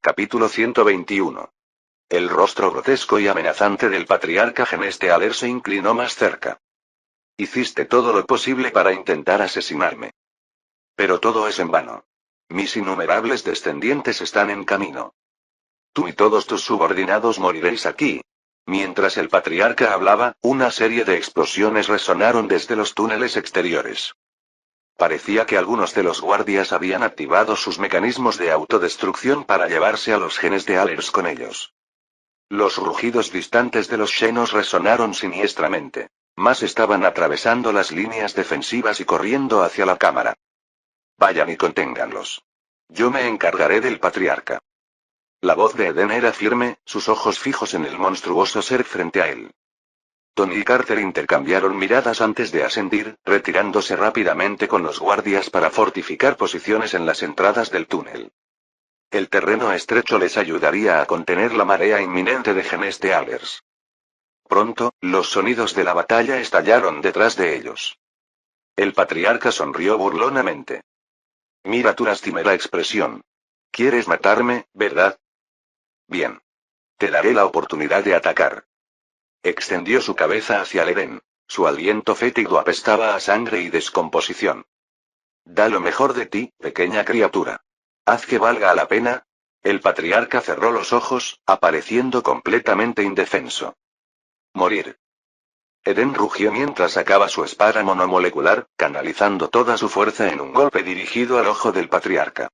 Capítulo 121. El rostro grotesco y amenazante del patriarca Genestealer se inclinó más cerca. Hiciste todo lo posible para intentar asesinarme. Pero todo es en vano. Mis innumerables descendientes están en camino. Tú y todos tus subordinados moriréis aquí. Mientras el patriarca hablaba, una serie de explosiones resonaron desde los túneles exteriores. Parecía que algunos de los guardias habían activado sus mecanismos de autodestrucción para llevarse a los Genestealers con ellos. Los rugidos distantes de los Xenos resonaron siniestramente. Más estaban atravesando las líneas defensivas y corriendo hacia la cámara. Vayan y conténganlos. Yo me encargaré del patriarca. La voz de Eden era firme, sus ojos fijos en el monstruoso ser frente a él. Tony y Carter intercambiaron miradas antes de asentir, retirándose rápidamente con los guardias para fortificar posiciones en las entradas del túnel. El terreno estrecho les ayudaría a contener la marea inminente de Genestealers. Pronto, los sonidos de la batalla estallaron detrás de ellos. El patriarca sonrió burlonamente. Mira tu lastimera expresión. ¿Quieres matarme, verdad? Bien. Te daré la oportunidad de atacar. Extendió su cabeza hacia Eden. Su aliento fétido apestaba a sangre y descomposición. Da lo mejor de ti, pequeña criatura. Haz que valga la pena. El patriarca cerró los ojos, apareciendo completamente indefenso. Morir. Eden rugió mientras sacaba su espada monomolecular, canalizando toda su fuerza en un golpe dirigido al ojo del patriarca.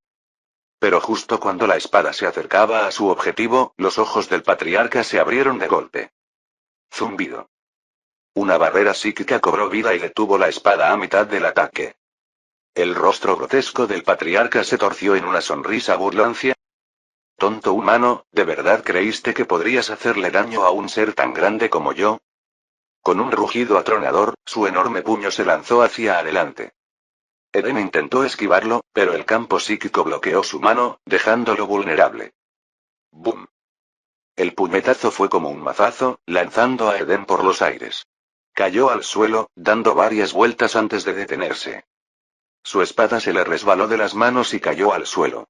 Pero justo cuando la espada se acercaba a su objetivo, los ojos del patriarca se abrieron de golpe. Zumbido. Una barrera psíquica cobró vida y detuvo la espada a mitad del ataque. El rostro grotesco del patriarca se torció en una sonrisa burlancia. Tonto humano, ¿de verdad creíste que podrías hacerle daño a un ser tan grande como yo? Con un rugido atronador, su enorme puño se lanzó hacia adelante. Eden intentó esquivarlo, pero el campo psíquico bloqueó su mano, dejándolo vulnerable. ¡Bum! El puñetazo fue como un mazazo, lanzando a Eden por los aires. Cayó al suelo, dando varias vueltas antes de detenerse. Su espada se le resbaló de las manos y cayó al suelo.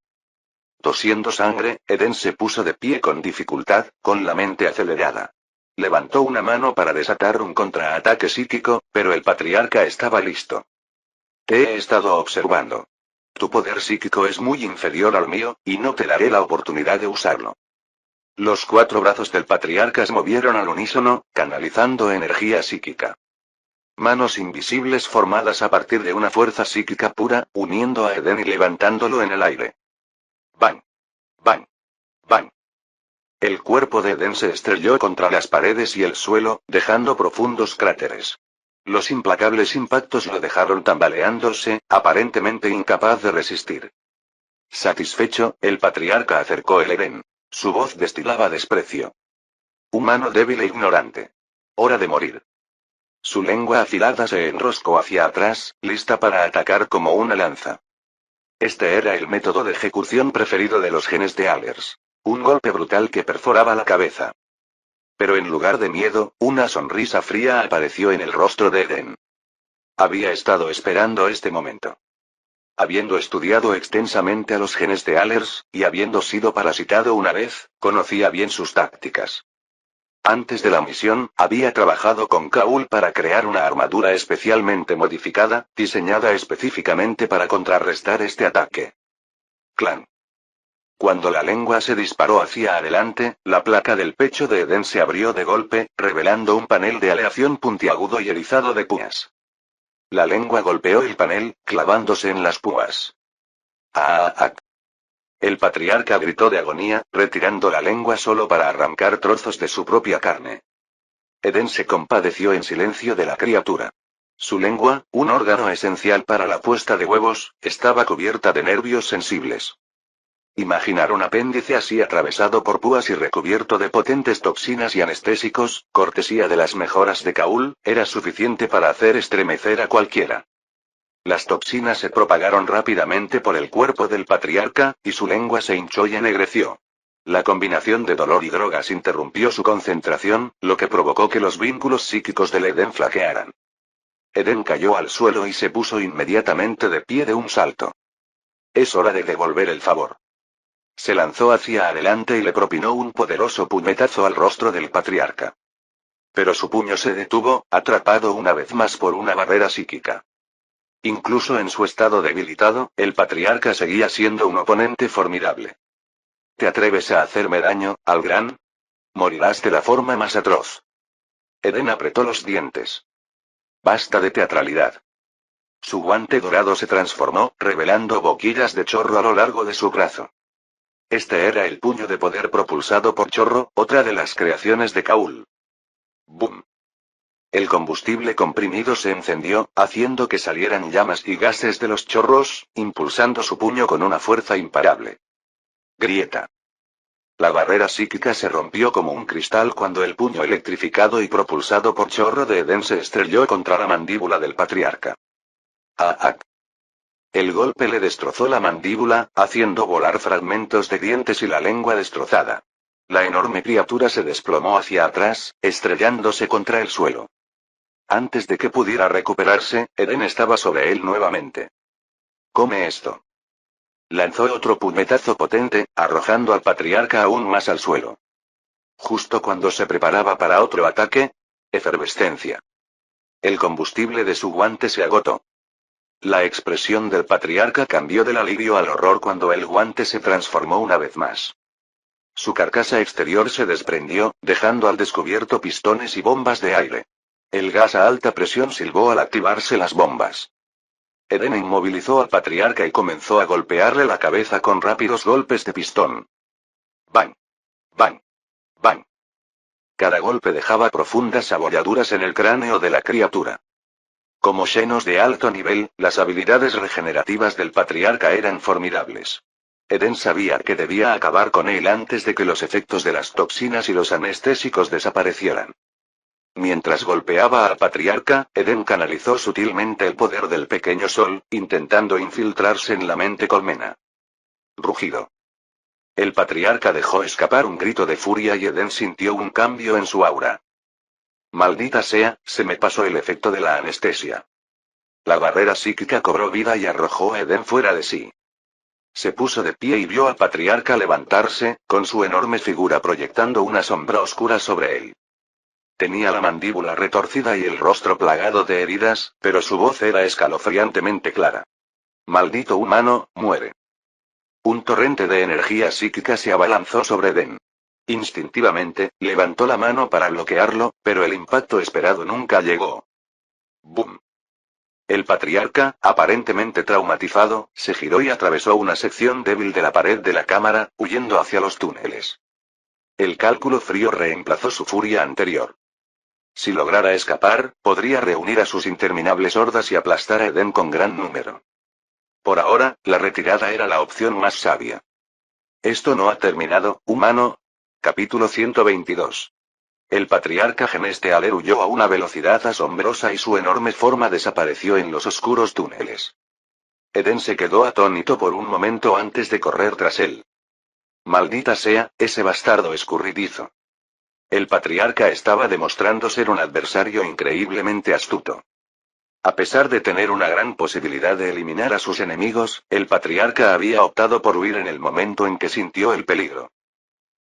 Tosiendo sangre, Eden se puso de pie con dificultad, con la mente acelerada. Levantó una mano para desatar un contraataque psíquico, pero el patriarca estaba listo. Te he estado observando. Tu poder psíquico es muy inferior al mío, y no te daré la oportunidad de usarlo. Los 4 brazos del patriarca se movieron al unísono, canalizando energía psíquica. Manos invisibles formadas a partir de una fuerza psíquica pura, uniendo a Eden y levantándolo en el aire. ¡Bang! ¡Bang! ¡Bang! El cuerpo de Eden se estrelló contra las paredes y el suelo, dejando profundos cráteres. Los implacables impactos lo dejaron tambaleándose, aparentemente incapaz de resistir. Satisfecho, el patriarca acercó el Eden. Su voz destilaba desprecio. Humano débil e ignorante. Hora de morir. Su lengua afilada se enroscó hacia atrás, lista para atacar como una lanza. Este era el método de ejecución preferido de los Genestealers. Un golpe brutal que perforaba la cabeza. Pero en lugar de miedo, una sonrisa fría apareció en el rostro de Eden. Había estado esperando este momento. Habiendo estudiado extensamente a los Genestealers, y habiendo sido parasitado una vez, conocía bien sus tácticas. Antes de la misión, había trabajado con Kaul para crear una armadura especialmente modificada, diseñada específicamente para contrarrestar este ataque. Clan. Cuando la lengua se disparó hacia adelante, la placa del pecho de Eden se abrió de golpe, revelando un panel de aleación puntiagudo y erizado de púas. La lengua golpeó el panel, clavándose en las púas. ¡Ah! El patriarca gritó de agonía, retirando la lengua solo para arrancar trozos de su propia carne. Eden se compadeció en silencio de la criatura. Su lengua, un órgano esencial para la puesta de huevos, estaba cubierta de nervios sensibles. Imaginar un apéndice así atravesado por púas y recubierto de potentes toxinas y anestésicos, cortesía de las mejoras de Kaul, era suficiente para hacer estremecer a cualquiera. Las toxinas se propagaron rápidamente por el cuerpo del patriarca, y su lengua se hinchó y ennegreció. La combinación de dolor y drogas interrumpió su concentración, lo que provocó que los vínculos psíquicos del Eden flaquearan. Eden cayó al suelo y se puso inmediatamente de pie de un salto. Es hora de devolver el favor. Se lanzó hacia adelante y le propinó un poderoso puñetazo al rostro del patriarca. Pero su puño se detuvo, atrapado una vez más por una barrera psíquica. Incluso en su estado debilitado, el patriarca seguía siendo un oponente formidable. ¿Te atreves a hacerme daño, Algran? Morirás de la forma más atroz. Eden apretó los dientes. Basta de teatralidad. Su guante dorado se transformó, revelando boquillas de chorro a lo largo de su brazo. Este era el puño de poder propulsado por chorro, otra de las creaciones de Kaul. ¡Bum! El combustible comprimido se encendió, haciendo que salieran llamas y gases de los chorros, impulsando su puño con una fuerza imparable. Grieta. La barrera psíquica se rompió como un cristal cuando el puño electrificado y propulsado por chorro de Eden se estrelló contra la mandíbula del patriarca. ¡Ah! El golpe le destrozó la mandíbula, haciendo volar fragmentos de dientes y la lengua destrozada. La enorme criatura se desplomó hacia atrás, estrellándose contra el suelo. Antes de que pudiera recuperarse, Eden estaba sobre él nuevamente. «Come esto». Lanzó otro puñetazo potente, arrojando al patriarca aún más al suelo. Justo cuando se preparaba para otro ataque, efervescencia. El combustible de su guante se agotó. La expresión del patriarca cambió del alivio al horror cuando el guante se transformó una vez más. Su carcasa exterior se desprendió, dejando al descubierto pistones y bombas de aire. El gas a alta presión silbó al activarse las bombas. Eden inmovilizó al patriarca y comenzó a golpearle la cabeza con rápidos golpes de pistón. ¡Bang! ¡Bang! ¡Bang! Cada golpe dejaba profundas abolladuras en el cráneo de la criatura. Como xenos de alto nivel, las habilidades regenerativas del patriarca eran formidables. Eden sabía que debía acabar con él antes de que los efectos de las toxinas y los anestésicos desaparecieran. Mientras golpeaba al patriarca, Eden canalizó sutilmente el poder del pequeño sol, intentando infiltrarse en la mente colmena. Rugido. El patriarca dejó escapar un grito de furia y Eden sintió un cambio en su aura. Maldita sea, se me pasó el efecto de la anestesia. La barrera psíquica cobró vida y arrojó a Eden fuera de sí. Se puso de pie y vio al patriarca levantarse, con su enorme figura proyectando una sombra oscura sobre él. Tenía la mandíbula retorcida y el rostro plagado de heridas, pero su voz era escalofriantemente clara. Maldito humano, muere. Un torrente de energía psíquica se abalanzó sobre Eden. Instintivamente, levantó la mano para bloquearlo, pero el impacto esperado nunca llegó. ¡Bum! El patriarca, aparentemente traumatizado, se giró y atravesó una sección débil de la pared de la cámara, huyendo hacia los túneles. El cálculo frío reemplazó su furia anterior. Si lograra escapar, podría reunir a sus interminables hordas y aplastar a Eden con gran número. Por ahora, la retirada era la opción más sabia. Esto no ha terminado, humano. Capítulo 122. El patriarca Genestealer huyó a una velocidad asombrosa y su enorme forma desapareció en los oscuros túneles. Eden se quedó atónito por un momento antes de correr tras él. Maldita sea, ese bastardo escurridizo. El patriarca estaba demostrando ser un adversario increíblemente astuto. A pesar de tener una gran posibilidad de eliminar a sus enemigos, el patriarca había optado por huir en el momento en que sintió el peligro.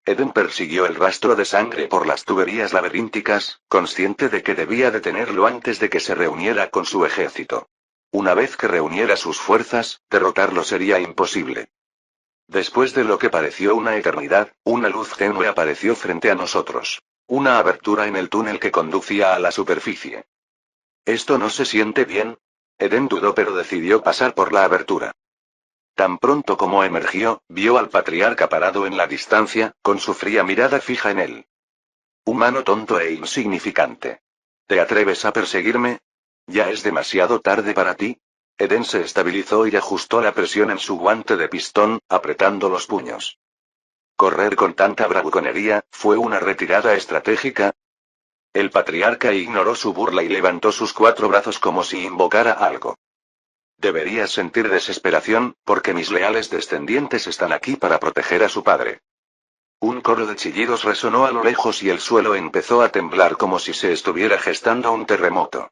Eden persiguió el rastro de sangre por las tuberías laberínticas, consciente de que debía detenerlo antes de que se reuniera con su ejército. Una vez que reuniera sus fuerzas, derrotarlo sería imposible. Después de lo que pareció una eternidad, una luz tenue apareció frente a nosotros. Una abertura en el túnel que conducía a la superficie. «Esto no se siente bien». Eden dudó pero decidió pasar por la abertura. Tan pronto como emergió, vio al patriarca parado en la distancia, con su fría mirada fija en él. «Humano tonto e insignificante. ¿Te atreves a perseguirme? ¿Ya es demasiado tarde para ti?» Eden se estabilizó y ajustó la presión en su guante de pistón, apretando los puños. Correr con tanta bravuconería, ¿fue una retirada estratégica? El patriarca ignoró su burla y levantó sus 4 brazos como si invocara algo. Deberías sentir desesperación, porque mis leales descendientes están aquí para proteger a su padre. Un coro de chillidos resonó a lo lejos y el suelo empezó a temblar como si se estuviera gestando un terremoto.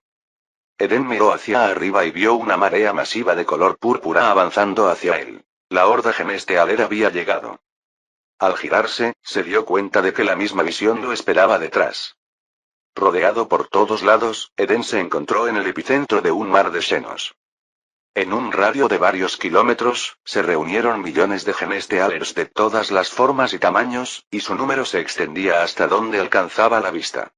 Eden miró hacia arriba y vio una marea masiva de color púrpura avanzando hacia él. la horda Genestealer había llegado. Al girarse, se dio cuenta de que la misma visión lo esperaba detrás. Rodeado por todos lados, Eden se encontró en el epicentro de un mar de xenos. En un radio de varios kilómetros, se reunieron millones de Genestealers de todas las formas y tamaños, y su número se extendía hasta donde alcanzaba la vista.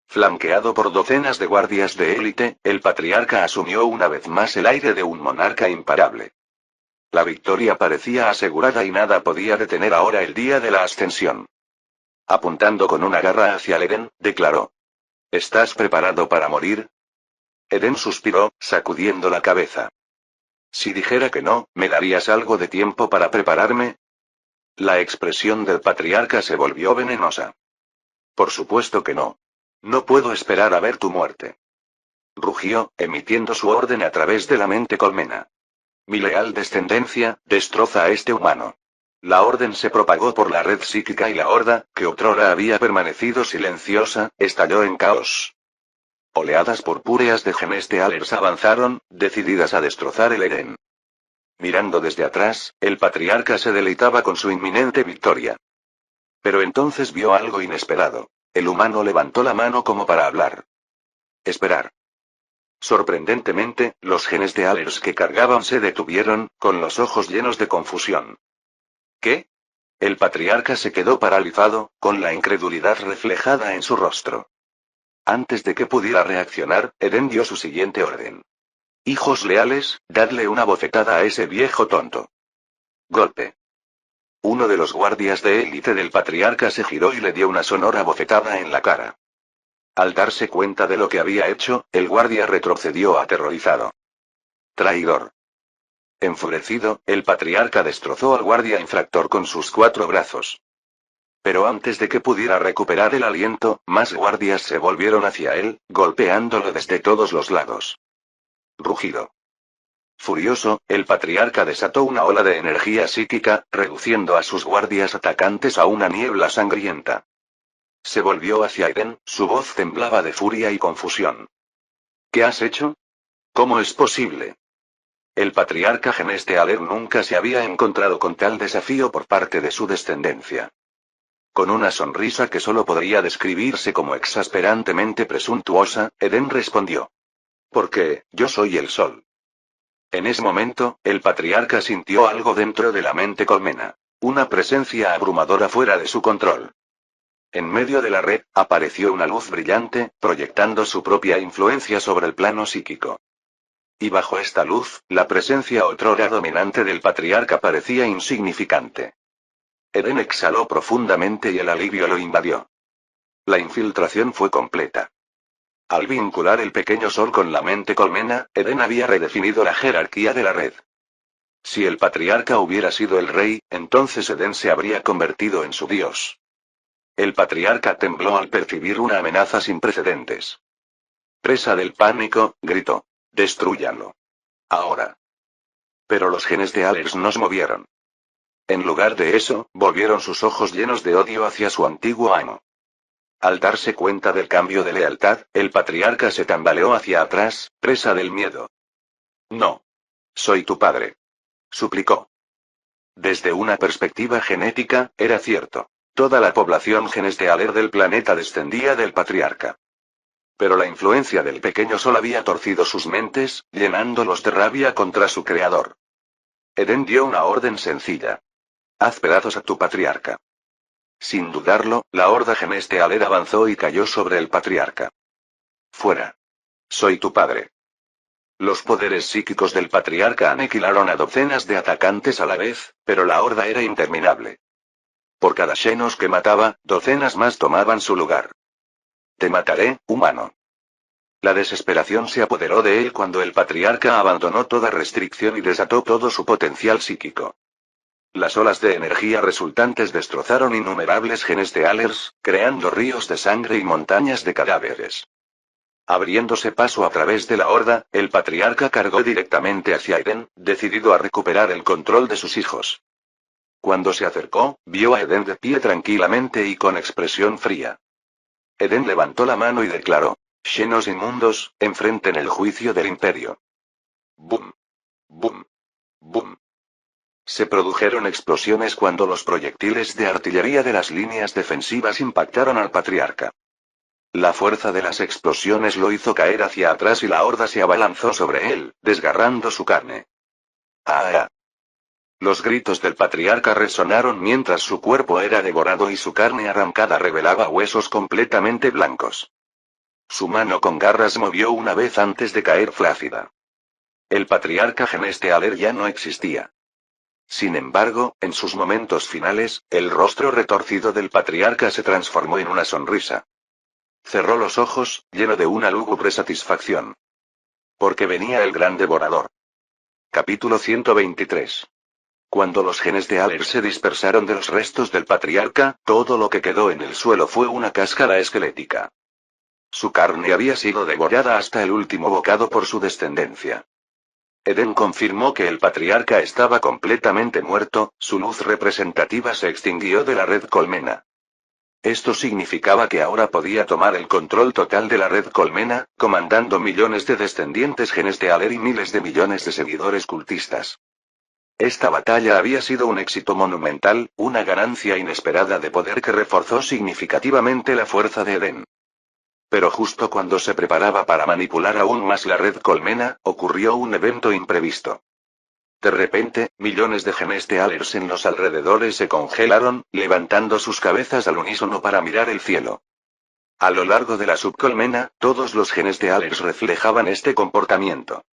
Flanqueado por docenas de guardias de élite, el patriarca asumió una vez más el aire de un monarca imparable. La victoria parecía asegurada y nada podía detener ahora el día de la ascensión. Apuntando con una garra hacia Eden, declaró: ¿Estás preparado para morir? Eden suspiró, sacudiendo la cabeza. Si dijera que no, ¿me darías algo de tiempo para prepararme? La expresión del patriarca se volvió venenosa. Por supuesto que no. No puedo esperar a ver tu muerte. Rugió, emitiendo su orden a través de la mente colmena. Mi leal descendencia, destroza a este humano. La orden se propagó por la red psíquica y la horda, que otrora había permanecido silenciosa, estalló en caos. Oleadas purpúreas de Genestealers avanzaron, decididas a destrozar el Eden. Mirando desde atrás, el patriarca se deleitaba con su inminente victoria. Pero entonces vio algo inesperado. El humano levantó la mano como para hablar. Esperar. Sorprendentemente, los Genestealers que cargaban se detuvieron, con los ojos llenos de confusión. ¿Qué? El patriarca se quedó paralizado, con la incredulidad reflejada en su rostro. Antes de que pudiera reaccionar, Eden dio su siguiente orden. Hijos leales, dadle una bofetada a ese viejo tonto. Golpe. Uno de los guardias de élite del patriarca se giró y le dio una sonora bofetada en la cara. Al darse cuenta de lo que había hecho, el guardia retrocedió aterrorizado. Traidor. Enfurecido, el patriarca destrozó al guardia infractor con sus 4 brazos. Pero antes de que pudiera recuperar el aliento, más guardias se volvieron hacia él, golpeándolo desde todos los lados. Rugido. Furioso, el patriarca desató una ola de energía psíquica, reduciendo a sus guardias atacantes a una niebla sangrienta. Se volvió hacia Eden, su voz temblaba de furia y confusión. ¿Qué has hecho? ¿Cómo es posible? El patriarca Genestealer nunca se había encontrado con tal desafío por parte de su descendencia. Con una sonrisa que solo podría describirse como exasperantemente presuntuosa, Eden respondió. Porque, yo soy el sol. En ese momento, el patriarca sintió algo dentro de la mente colmena. Una presencia abrumadora fuera de su control. En medio de la red, apareció una luz brillante, proyectando su propia influencia sobre el plano psíquico. Y bajo esta luz, la presencia otrora dominante del patriarca parecía insignificante. Eden exhaló profundamente y el alivio lo invadió. La infiltración fue completa. Al vincular el pequeño sol con la mente colmena, Eden había redefinido la jerarquía de la red. Si el patriarca hubiera sido el rey, entonces Eden se habría convertido en su dios. El patriarca tembló al percibir una amenaza sin precedentes. Presa del pánico, gritó. Destrúyanlo. Ahora. Pero los Genestealers no se movieron. En lugar de eso, volvieron sus ojos llenos de odio hacia su antiguo amo. Al darse cuenta del cambio de lealtad, el patriarca se tambaleó hacia atrás, presa del miedo. No. Soy tu padre. Suplicó. Desde una perspectiva genética, era cierto. Toda la población Genestealer del planeta descendía del patriarca. Pero la influencia del pequeño sol había torcido sus mentes, llenándolos de rabia contra su creador. Eden dio una orden sencilla. Haz pedazos a tu patriarca. Sin dudarlo, la horda Genestealer avanzó y cayó sobre el patriarca. Fuera. Soy tu padre. Los poderes psíquicos del patriarca aniquilaron a docenas de atacantes a la vez, pero la horda era interminable. Por cada xenos que mataba, docenas más tomaban su lugar. Te mataré, humano. La desesperación se apoderó de él cuando el patriarca abandonó toda restricción y desató todo su potencial psíquico. Las olas de energía resultantes destrozaron innumerables Genestealers, creando ríos de sangre y montañas de cadáveres. Abriéndose paso a través de la horda, el patriarca cargó directamente hacia Eden, decidido a recuperar el control de sus hijos. Cuando se acercó, vio a Eden de pie tranquilamente y con expresión fría. Eden levantó la mano y declaró: Xenos inmundos, enfrenten el juicio del imperio. Bum. Bum. Bum. Se produjeron explosiones cuando los proyectiles de artillería de las líneas defensivas impactaron al patriarca. La fuerza de las explosiones lo hizo caer hacia atrás y la horda se abalanzó sobre él, desgarrando su carne. ¡Ah! Los gritos del patriarca resonaron mientras su cuerpo era devorado y su carne arrancada revelaba huesos completamente blancos. Su mano con garras movió una vez antes de caer flácida. El patriarca Genestealer ya no existía. Sin embargo, en sus momentos finales, el rostro retorcido del patriarca se transformó en una sonrisa. Cerró los ojos, lleno de una lúgubre satisfacción. Porque venía el gran devorador. Capítulo 123. Cuando los Genestealer se dispersaron de los restos del patriarca, todo lo que quedó en el suelo fue una cáscara esquelética. Su carne había sido devorada hasta el último bocado por su descendencia. Eden confirmó que el patriarca estaba completamente muerto, su luz representativa se extinguió de la red colmena. Esto significaba que ahora podía tomar el control total de la red colmena, comandando millones de descendientes Genestealer y miles de millones de seguidores cultistas. Esta batalla había sido un éxito monumental, una ganancia inesperada de poder que reforzó significativamente la fuerza de Eden. Pero justo cuando se preparaba para manipular aún más la red colmena, ocurrió un evento imprevisto. De repente, millones de Genestealers en los alrededores se congelaron, levantando sus cabezas al unísono para mirar el cielo. A lo largo de la subcolmena, todos los Genestealers reflejaban este comportamiento.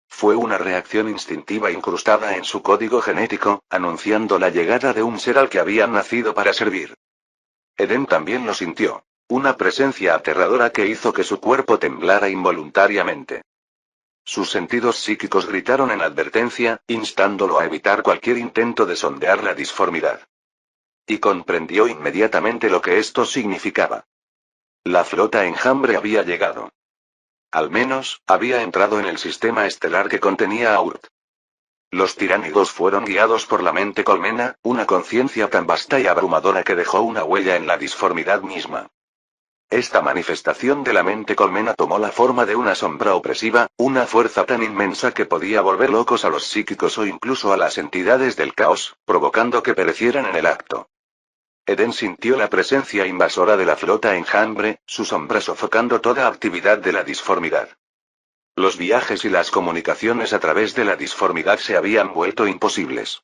Fue una reacción instintiva incrustada en su código genético, anunciando la llegada de un ser al que habían nacido para servir. Eden también lo sintió. Una presencia aterradora que hizo que su cuerpo temblara involuntariamente. Sus sentidos psíquicos gritaron en advertencia, instándolo a evitar cualquier intento de sondear la disformidad. Y comprendió inmediatamente lo que esto significaba. La flota enjambre había llegado. Al menos, había entrado en el sistema estelar que contenía a Urt. Los tiránidos fueron guiados por la mente colmena, una conciencia tan vasta y abrumadora que dejó una huella en la disformidad misma. Esta manifestación de la mente colmena tomó la forma de una sombra opresiva, una fuerza tan inmensa que podía volver locos a los psíquicos o incluso a las entidades del caos, provocando que perecieran en el acto. Eden sintió la presencia invasora de la flota enjambre, su sombra sofocando toda actividad de la disformidad. Los viajes y las comunicaciones a través de la disformidad se habían vuelto imposibles.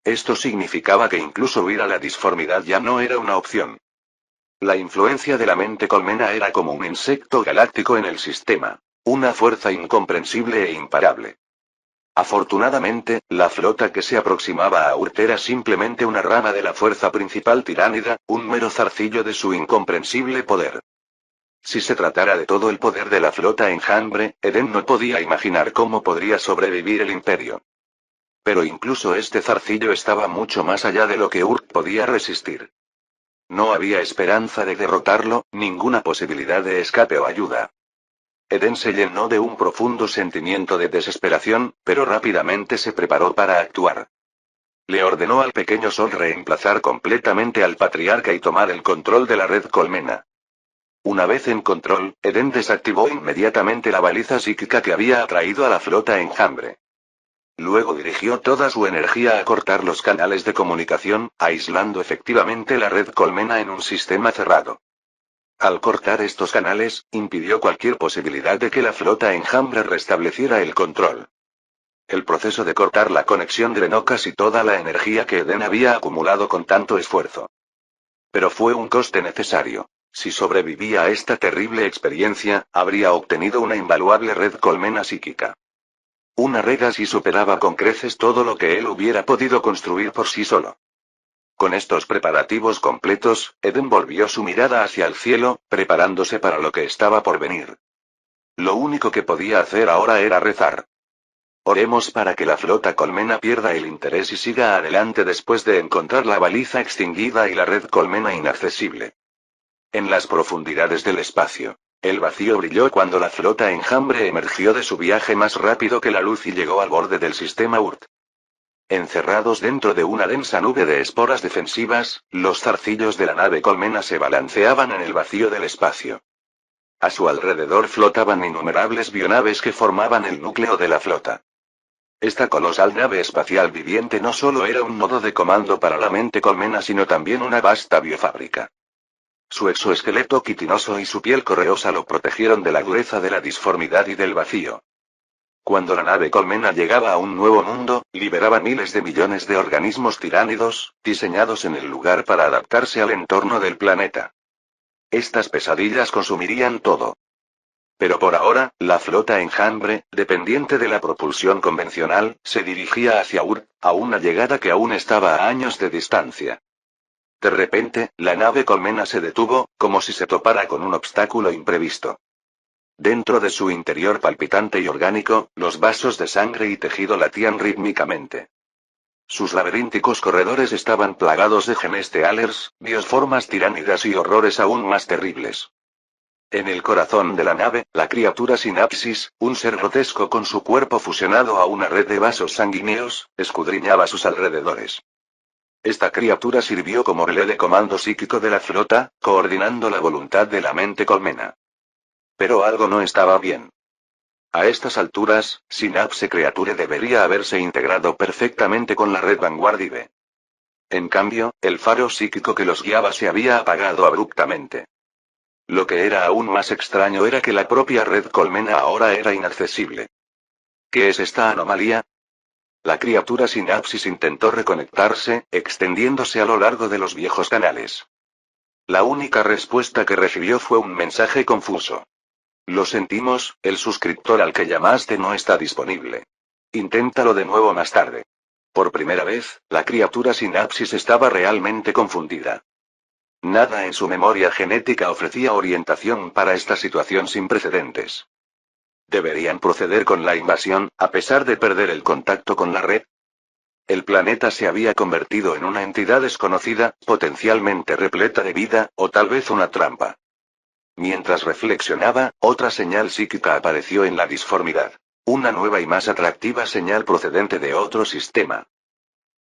Esto significaba que incluso huir a la disformidad ya no era una opción. La influencia de la mente colmena era como un insecto galáctico en el sistema, una fuerza incomprensible e imparable. Afortunadamente, la flota que se aproximaba a Urt era simplemente una rama de la fuerza principal tiránida, un mero zarcillo de su incomprensible poder. Si se tratara de todo el poder de la flota enjambre, Eden no podía imaginar cómo podría sobrevivir el imperio. Pero incluso este zarcillo estaba mucho más allá de lo que Urt podía resistir. No había esperanza de derrotarlo, ninguna posibilidad de escape o ayuda. Eden se llenó de un profundo sentimiento de desesperación, pero rápidamente se preparó para actuar. Le ordenó al pequeño Sol reemplazar completamente al patriarca y tomar el control de la red colmena. Una vez en control, Eden desactivó inmediatamente la baliza psíquica que había atraído a la flota enjambre. Luego dirigió toda su energía a cortar los canales de comunicación, aislando efectivamente la red colmena en un sistema cerrado. Al cortar estos canales, impidió cualquier posibilidad de que la flota enjambre restableciera el control. El proceso de cortar la conexión drenó casi toda la energía que Eden había acumulado con tanto esfuerzo. Pero fue un coste necesario. Si sobrevivía a esta terrible experiencia, habría obtenido una invaluable red colmena psíquica. Una red así superaba con creces todo lo que él hubiera podido construir por sí solo. Con estos preparativos completos, Eden volvió su mirada hacia el cielo, preparándose para lo que estaba por venir. Lo único que podía hacer ahora era rezar. Oremos para que la flota colmena pierda el interés y siga adelante después de encontrar la baliza extinguida y la red colmena inaccesible. En las profundidades del espacio, el vacío brilló cuando la flota enjambre emergió de su viaje más rápido que la luz y llegó al borde del sistema Urt. Encerrados dentro de una densa nube de esporas defensivas, los zarcillos de la nave colmena se balanceaban en el vacío del espacio. A su alrededor flotaban innumerables bionaves que formaban el núcleo de la flota. Esta colosal nave espacial viviente no solo era un nodo de comando para la mente colmena, sino también una vasta biofábrica. Su exoesqueleto quitinoso y su piel correosa lo protegieron de la dureza de la disformidad y del vacío. Cuando la nave colmena llegaba a un nuevo mundo, liberaba miles de millones de organismos tiránidos, diseñados en el lugar para adaptarse al entorno del planeta. Estas pesadillas consumirían todo. Pero por ahora, la flota enjambre, dependiente de la propulsión convencional, se dirigía hacia Ur, a una llegada que aún estaba a años de distancia. De repente, la nave colmena se detuvo, como si se topara con un obstáculo imprevisto. Dentro de su interior palpitante y orgánico, los vasos de sangre y tejido latían rítmicamente. Sus laberínticos corredores estaban plagados de genestealers, biosformas tiránidas y horrores aún más terribles. En el corazón de la nave, la criatura Sinapsis, un ser grotesco con su cuerpo fusionado a una red de vasos sanguíneos, escudriñaba sus alrededores. Esta criatura sirvió como relé de comando psíquico de la flota, coordinando la voluntad de la mente colmena. Pero algo no estaba bien. A estas alturas, Synapse Creature debería haberse integrado perfectamente con la red Vanguardive. En cambio, el faro psíquico que los guiaba se había apagado abruptamente. Lo que era aún más extraño era que la propia red colmena ahora era inaccesible. ¿Qué es esta anomalía? La criatura Sinapsis intentó reconectarse, extendiéndose a lo largo de los viejos canales. La única respuesta que recibió fue un mensaje confuso. Lo sentimos, el suscriptor al que llamaste no está disponible. Inténtalo de nuevo más tarde. Por primera vez, la criatura Sinapsis estaba realmente confundida. Nada en su memoria genética ofrecía orientación para esta situación sin precedentes. ¿Deberían proceder con la invasión, a pesar de perder el contacto con la red? El planeta se había convertido en una entidad desconocida, potencialmente repleta de vida, o tal vez una trampa. Mientras reflexionaba, otra señal psíquica apareció en la disformidad. Una nueva y más atractiva señal procedente de otro sistema.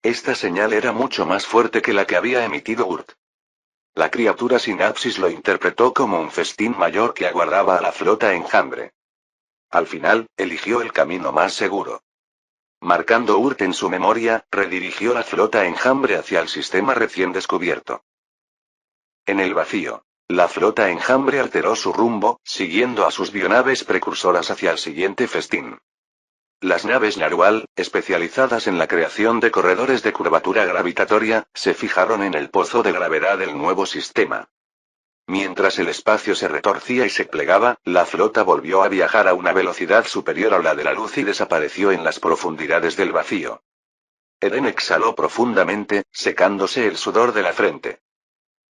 Esta señal era mucho más fuerte que la que había emitido Urt. La criatura Sinapsis lo interpretó como un festín mayor que aguardaba a la flota enjambre. Al final, eligió el camino más seguro. Marcando Urt en su memoria, redirigió la flota enjambre hacia el sistema recién descubierto. En el vacío, la flota enjambre alteró su rumbo, siguiendo a sus bionaves precursoras hacia el siguiente festín. Las naves Narual, especializadas en la creación de corredores de curvatura gravitatoria, se fijaron en el pozo de gravedad del nuevo sistema. Mientras el espacio se retorcía y se plegaba, la flota volvió a viajar a una velocidad superior a la de la luz y desapareció en las profundidades del vacío. Eren exhaló profundamente, secándose el sudor de la frente.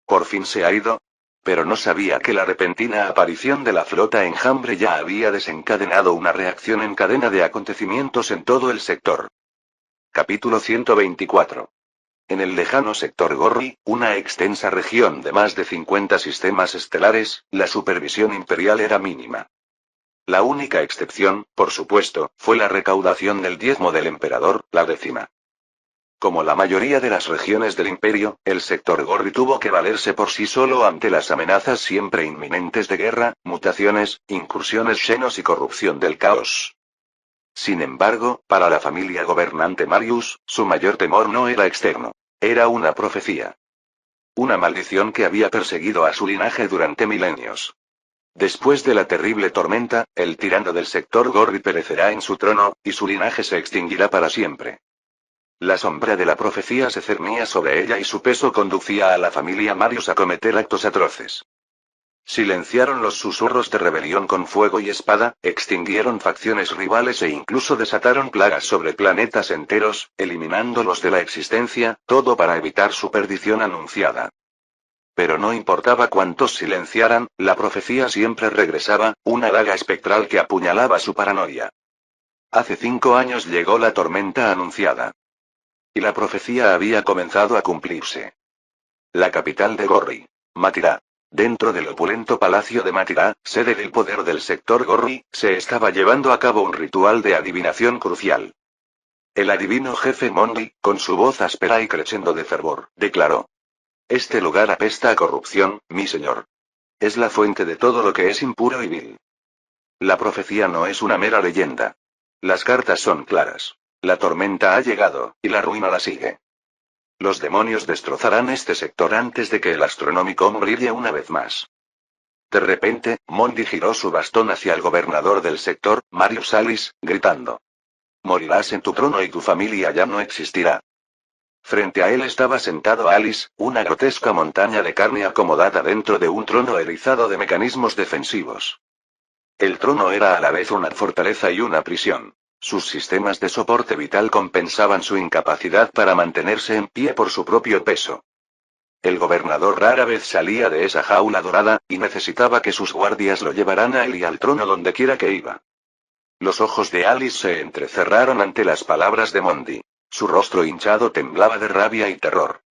Por fin se ha ido. Pero no sabía que la repentina aparición de la flota enjambre ya había desencadenado una reacción en cadena de acontecimientos en todo el sector. Capítulo 124. En el lejano sector Gorri, una extensa región de más de 50 sistemas estelares, la supervisión imperial era mínima. La única excepción, por supuesto, fue la recaudación del diezmo del emperador, la 10ª. Como la mayoría de las regiones del imperio, el sector Gorri tuvo que valerse por sí solo ante las amenazas siempre inminentes de guerra, mutaciones, incursiones xenos y corrupción del caos. Sin embargo, para la familia gobernante Marius, su mayor temor no era externo. Era una profecía. Una maldición que había perseguido a su linaje durante milenios. Después de la terrible tormenta, el tirano del sector Gorri perecerá en su trono, y su linaje se extinguirá para siempre. La sombra de la profecía se cernía sobre ella y su peso conducía a la familia Marius a cometer actos atroces. Silenciaron los susurros de rebelión con fuego y espada, extinguieron facciones rivales e incluso desataron plagas sobre planetas enteros, eliminándolos de la existencia, todo para evitar su perdición anunciada. Pero no importaba cuántos silenciaran, la profecía siempre regresaba, una daga espectral que apuñalaba su paranoia. Hace 5 años llegó la tormenta anunciada. Y la profecía había comenzado a cumplirse. La capital de Gorri, Matirá. Dentro del opulento palacio de Matirá, sede del poder del sector Gorri, se estaba llevando a cabo un ritual de adivinación crucial. El adivino jefe Mondi, con su voz áspera y creciendo de fervor, declaró: «Este lugar apesta a corrupción, mi señor. Es la fuente de todo lo que es impuro y vil. La profecía no es una mera leyenda. Las cartas son claras. La tormenta ha llegado, y la ruina la sigue. Los demonios destrozarán este sector antes de que el Astronomicon brille una vez más. De repente, Mondi giró su bastón hacia el gobernador del sector, Marius Alice, gritando. Morirás en tu trono y tu familia ya no existirá. Frente a él estaba sentado Alice, una grotesca montaña de carne acomodada dentro de un trono erizado de mecanismos defensivos. El trono era a la vez una fortaleza y una prisión. Sus sistemas de soporte vital compensaban su incapacidad para mantenerse en pie por su propio peso. El gobernador rara vez salía de esa jaula dorada, y necesitaba que sus guardias lo llevaran a él y al trono donde quiera que iba. Los ojos de Alice se entrecerraron ante las palabras de Mondi. Su rostro hinchado temblaba de rabia y terror.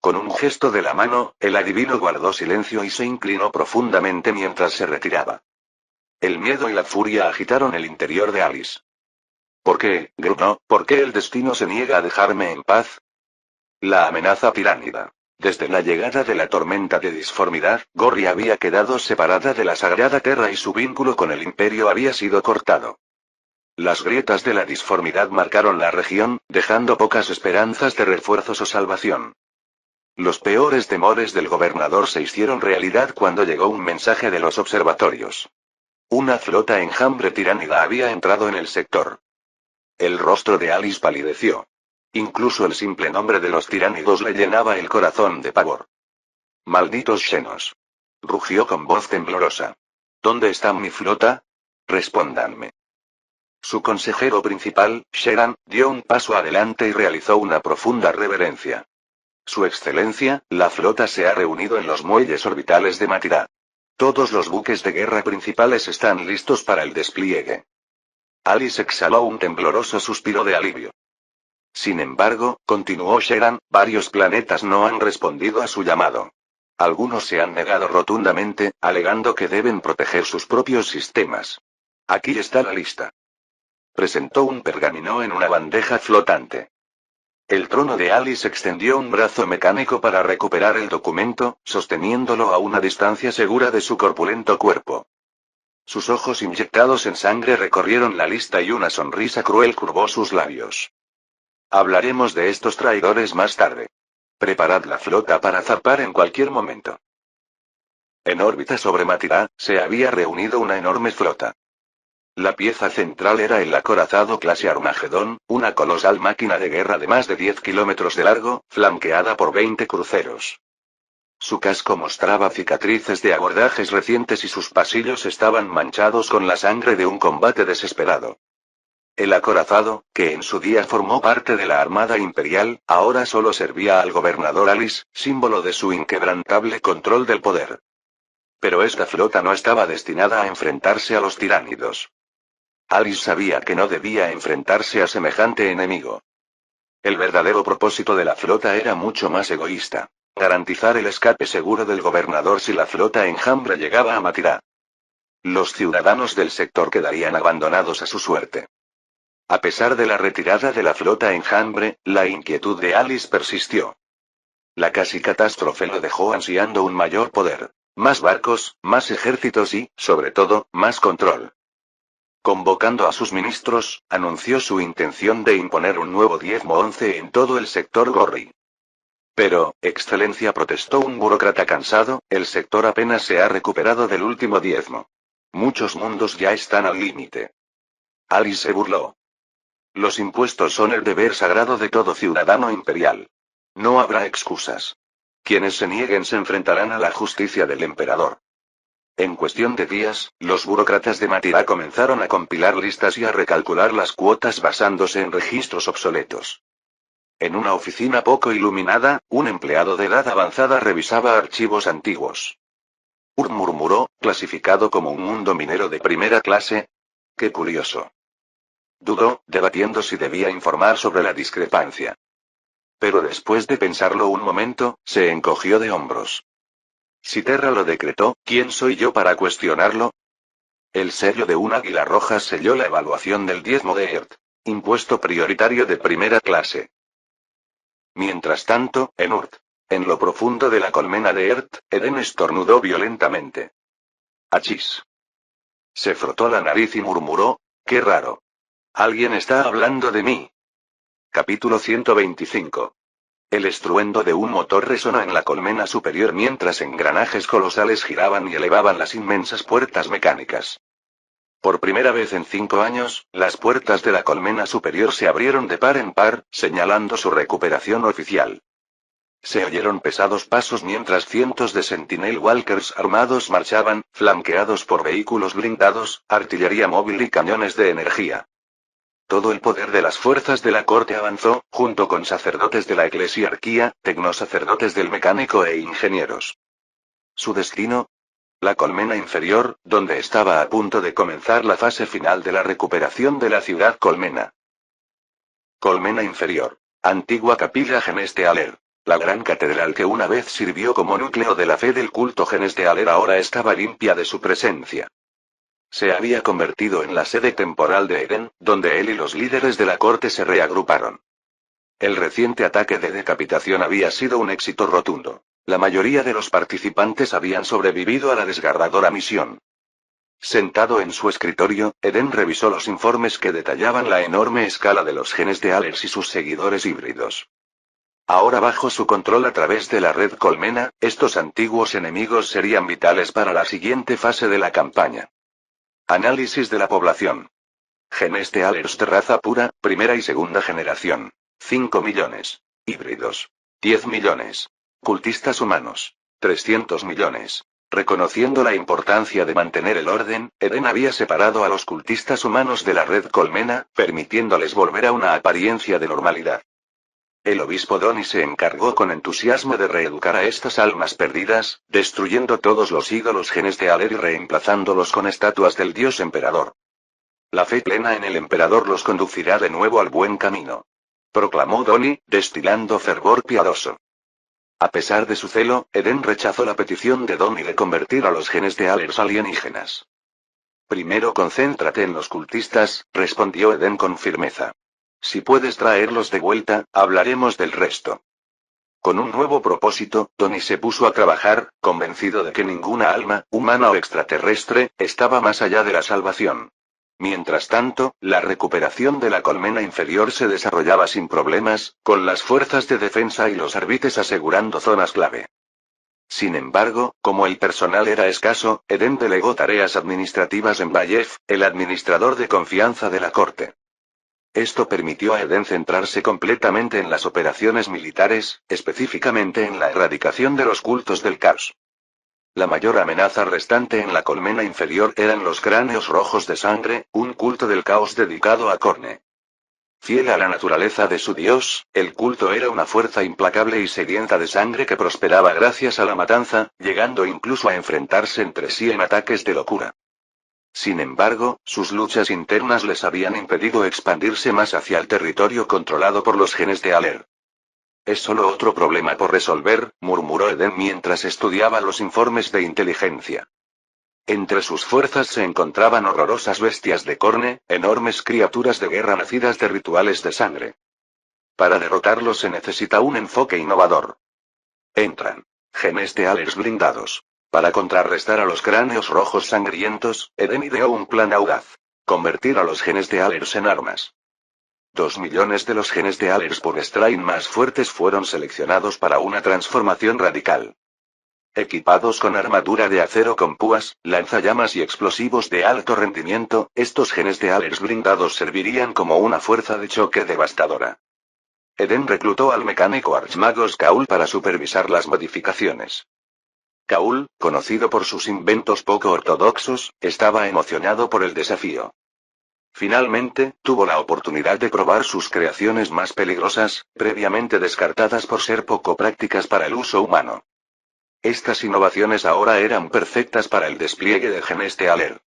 Con un gesto de la mano, el adivino guardó silencio y se inclinó profundamente mientras se retiraba. El miedo y la furia agitaron el interior de Alice. ¿Por qué, gruñó, por qué el destino se niega a dejarme en paz? La amenaza tiránida. Desde la llegada de la tormenta de disformidad, Gorri había quedado separada de la Sagrada Terra y su vínculo con el Imperio había sido cortado. Las grietas de la disformidad marcaron la región, dejando pocas esperanzas de refuerzos o salvación. Los peores temores del gobernador se hicieron realidad cuando llegó un mensaje de los observatorios. Una flota enjambre tiránida había entrado en el sector. El rostro de Alice palideció. Incluso el simple nombre de los tiránidos le llenaba el corazón de pavor. Malditos Xenos. Rugió con voz temblorosa. ¿Dónde está mi flota? Respóndanme. Su consejero principal, Sheran, dio un paso adelante y realizó una profunda reverencia. Su excelencia, la flota se ha reunido en los muelles orbitales de Matirá. Todos los buques de guerra principales están listos para el despliegue. Alice exhaló un tembloroso suspiro de alivio. Sin embargo, continuó Sheran, varios planetas no han respondido a su llamado. Algunos se han negado rotundamente, alegando que deben proteger sus propios sistemas. Aquí está la lista. Presentó un pergamino en una bandeja flotante. El trono de Alice extendió un brazo mecánico para recuperar el documento, sosteniéndolo a una distancia segura de su corpulento cuerpo. Sus ojos inyectados en sangre recorrieron la lista y una sonrisa cruel curvó sus labios. Hablaremos de estos traidores más tarde. Preparad la flota para zarpar en cualquier momento. En órbita sobre Matirá, se había reunido una enorme flota. La pieza central era el acorazado clase Armagedón, una colosal máquina de guerra de más de 10 kilómetros de largo, flanqueada por 20 cruceros. Su casco mostraba cicatrices de abordajes recientes y sus pasillos estaban manchados con la sangre de un combate desesperado. El acorazado, que en su día formó parte de la Armada Imperial, ahora solo servía al gobernador Alice, símbolo de su inquebrantable control del poder. Pero esta flota no estaba destinada a enfrentarse a los tiránidos. Alice sabía que no debía enfrentarse a semejante enemigo. El verdadero propósito de la flota era mucho más egoísta: garantizar el escape seguro del gobernador si la flota enjambre llegaba a Matirá. Los ciudadanos del sector quedarían abandonados a su suerte. A pesar de la retirada de la flota enjambre, la inquietud de Alice persistió. La casi catástrofe lo dejó ansiando un mayor poder, más barcos, más ejércitos y, sobre todo, más control. Convocando a sus ministros, anunció su intención de imponer un nuevo diezmo 11 en todo el sector Gorri. Pero, Excelencia, protestó un burócrata cansado, el sector apenas se ha recuperado del último diezmo. Muchos mundos ya están al límite. Alice se burló. Los impuestos son el deber sagrado de todo ciudadano imperial. No habrá excusas. Quienes se nieguen se enfrentarán a la justicia del emperador. En cuestión de días, los burócratas de Matirá comenzaron a compilar listas y a recalcular las cuotas basándose en registros obsoletos. En una oficina poco iluminada, un empleado de edad avanzada revisaba archivos antiguos. Murmuró, clasificado como un mundo minero de primera clase. ¡Qué curioso! Dudó, debatiendo si debía informar sobre la discrepancia. Pero después de pensarlo un momento, se encogió de hombros. Si Terra lo decretó, ¿quién soy yo para cuestionarlo? El sello de un águila roja selló la evaluación del diezmo de ERT. Impuesto prioritario de primera clase. Mientras tanto, en Urt. En lo profundo de la colmena de ERT, Eden estornudó violentamente. ¡Achis! Se frotó la nariz y murmuró, ¡qué raro! Alguien está hablando de mí. Capítulo 125. El estruendo de un motor resonó en la colmena superior mientras engranajes colosales giraban y elevaban las inmensas puertas mecánicas. Por primera vez en 5 años, las puertas de la colmena superior se abrieron de par en par, señalando su recuperación oficial. Se oyeron pesados pasos mientras cientos de Sentinel Walkers armados marchaban, flanqueados por vehículos blindados, artillería móvil y cañones de energía. Todo el poder de las fuerzas de la corte avanzó, junto con sacerdotes de la eclesiarquía, tecnosacerdotes del mecánico e ingenieros. ¿Su destino? La colmena inferior, donde estaba a punto de comenzar la fase final de la recuperación de la ciudad colmena. Colmena inferior. Antigua capilla Genestealer. La gran catedral que una vez sirvió como núcleo de la fe del culto Genestealer ahora estaba limpia de su presencia. Se había convertido en la sede temporal de Eden, donde él y los líderes de la corte se reagruparon. El reciente ataque de decapitación había sido un éxito rotundo. La mayoría de los participantes habían sobrevivido a la desgarradora misión. Sentado en su escritorio, Eden revisó los informes que detallaban la enorme escala de los Genestealers y sus seguidores híbridos. Ahora bajo su control a través de la red Colmena, estos antiguos enemigos serían vitales para la siguiente fase de la campaña. Análisis de la población. Genestealers de raza pura, primera y segunda generación. 5 millones. Híbridos. 10 millones. Cultistas humanos. 300 millones. Reconociendo la importancia de mantener el orden, Eden había separado a los cultistas humanos de la red Colmena, permitiéndoles volver a una apariencia de normalidad. El obispo Donny se encargó con entusiasmo de reeducar a estas almas perdidas, destruyendo todos los ídolos Genestealer y reemplazándolos con estatuas del dios emperador. La fe plena en el emperador los conducirá de nuevo al buen camino, proclamó Donny, destilando fervor piadoso. A pesar de su celo, Eden rechazó la petición de Donny de convertir a los Genestealers alienígenas. Primero concéntrate en los cultistas, respondió Eden con firmeza. Si puedes traerlos de vuelta, hablaremos del resto. Con un nuevo propósito, Donny se puso a trabajar, convencido de que ninguna alma, humana o extraterrestre, estaba más allá de la salvación. Mientras tanto, la recuperación de la colmena inferior se desarrollaba sin problemas, con las fuerzas de defensa y los árbitres asegurando zonas clave. Sin embargo, como el personal era escaso, Eden delegó tareas administrativas en Bayev, el administrador de confianza de la corte. Esto permitió a Eden centrarse completamente en las operaciones militares, específicamente en la erradicación de los cultos del caos. La mayor amenaza restante en la colmena inferior eran los cráneos rojos de sangre, un culto del caos dedicado a Korne. Fiel a la naturaleza de su dios, el culto era una fuerza implacable y sedienta de sangre que prosperaba gracias a la matanza, llegando incluso a enfrentarse entre sí en ataques de locura. Sin embargo, sus luchas internas les habían impedido expandirse más hacia el territorio controlado por los Genestealer. Es solo otro problema por resolver, murmuró Eden mientras estudiaba los informes de inteligencia. Entre sus fuerzas se encontraban horrorosas bestias de Korne, enormes criaturas de guerra nacidas de rituales de sangre. Para derrotarlos se necesita un enfoque innovador. Entran Genestealers blindados. Para contrarrestar a los cráneos rojos sangrientos, Eden ideó un plan audaz. Convertir a los Genestealers en armas. 2 millones de los Genestealers por Strain más fuertes fueron seleccionados para una transformación radical. Equipados con armadura de acero con púas, lanzallamas y explosivos de alto rendimiento, estos Genestealers blindados servirían como una fuerza de choque devastadora. Eden reclutó al mecánico Archmagos Kaul para supervisar las modificaciones. Kaul, conocido por sus inventos poco ortodoxos, estaba emocionado por el desafío. Finalmente, tuvo la oportunidad de probar sus creaciones más peligrosas, previamente descartadas por ser poco prácticas para el uso humano. Estas innovaciones ahora eran perfectas para el despliegue de Genestealer.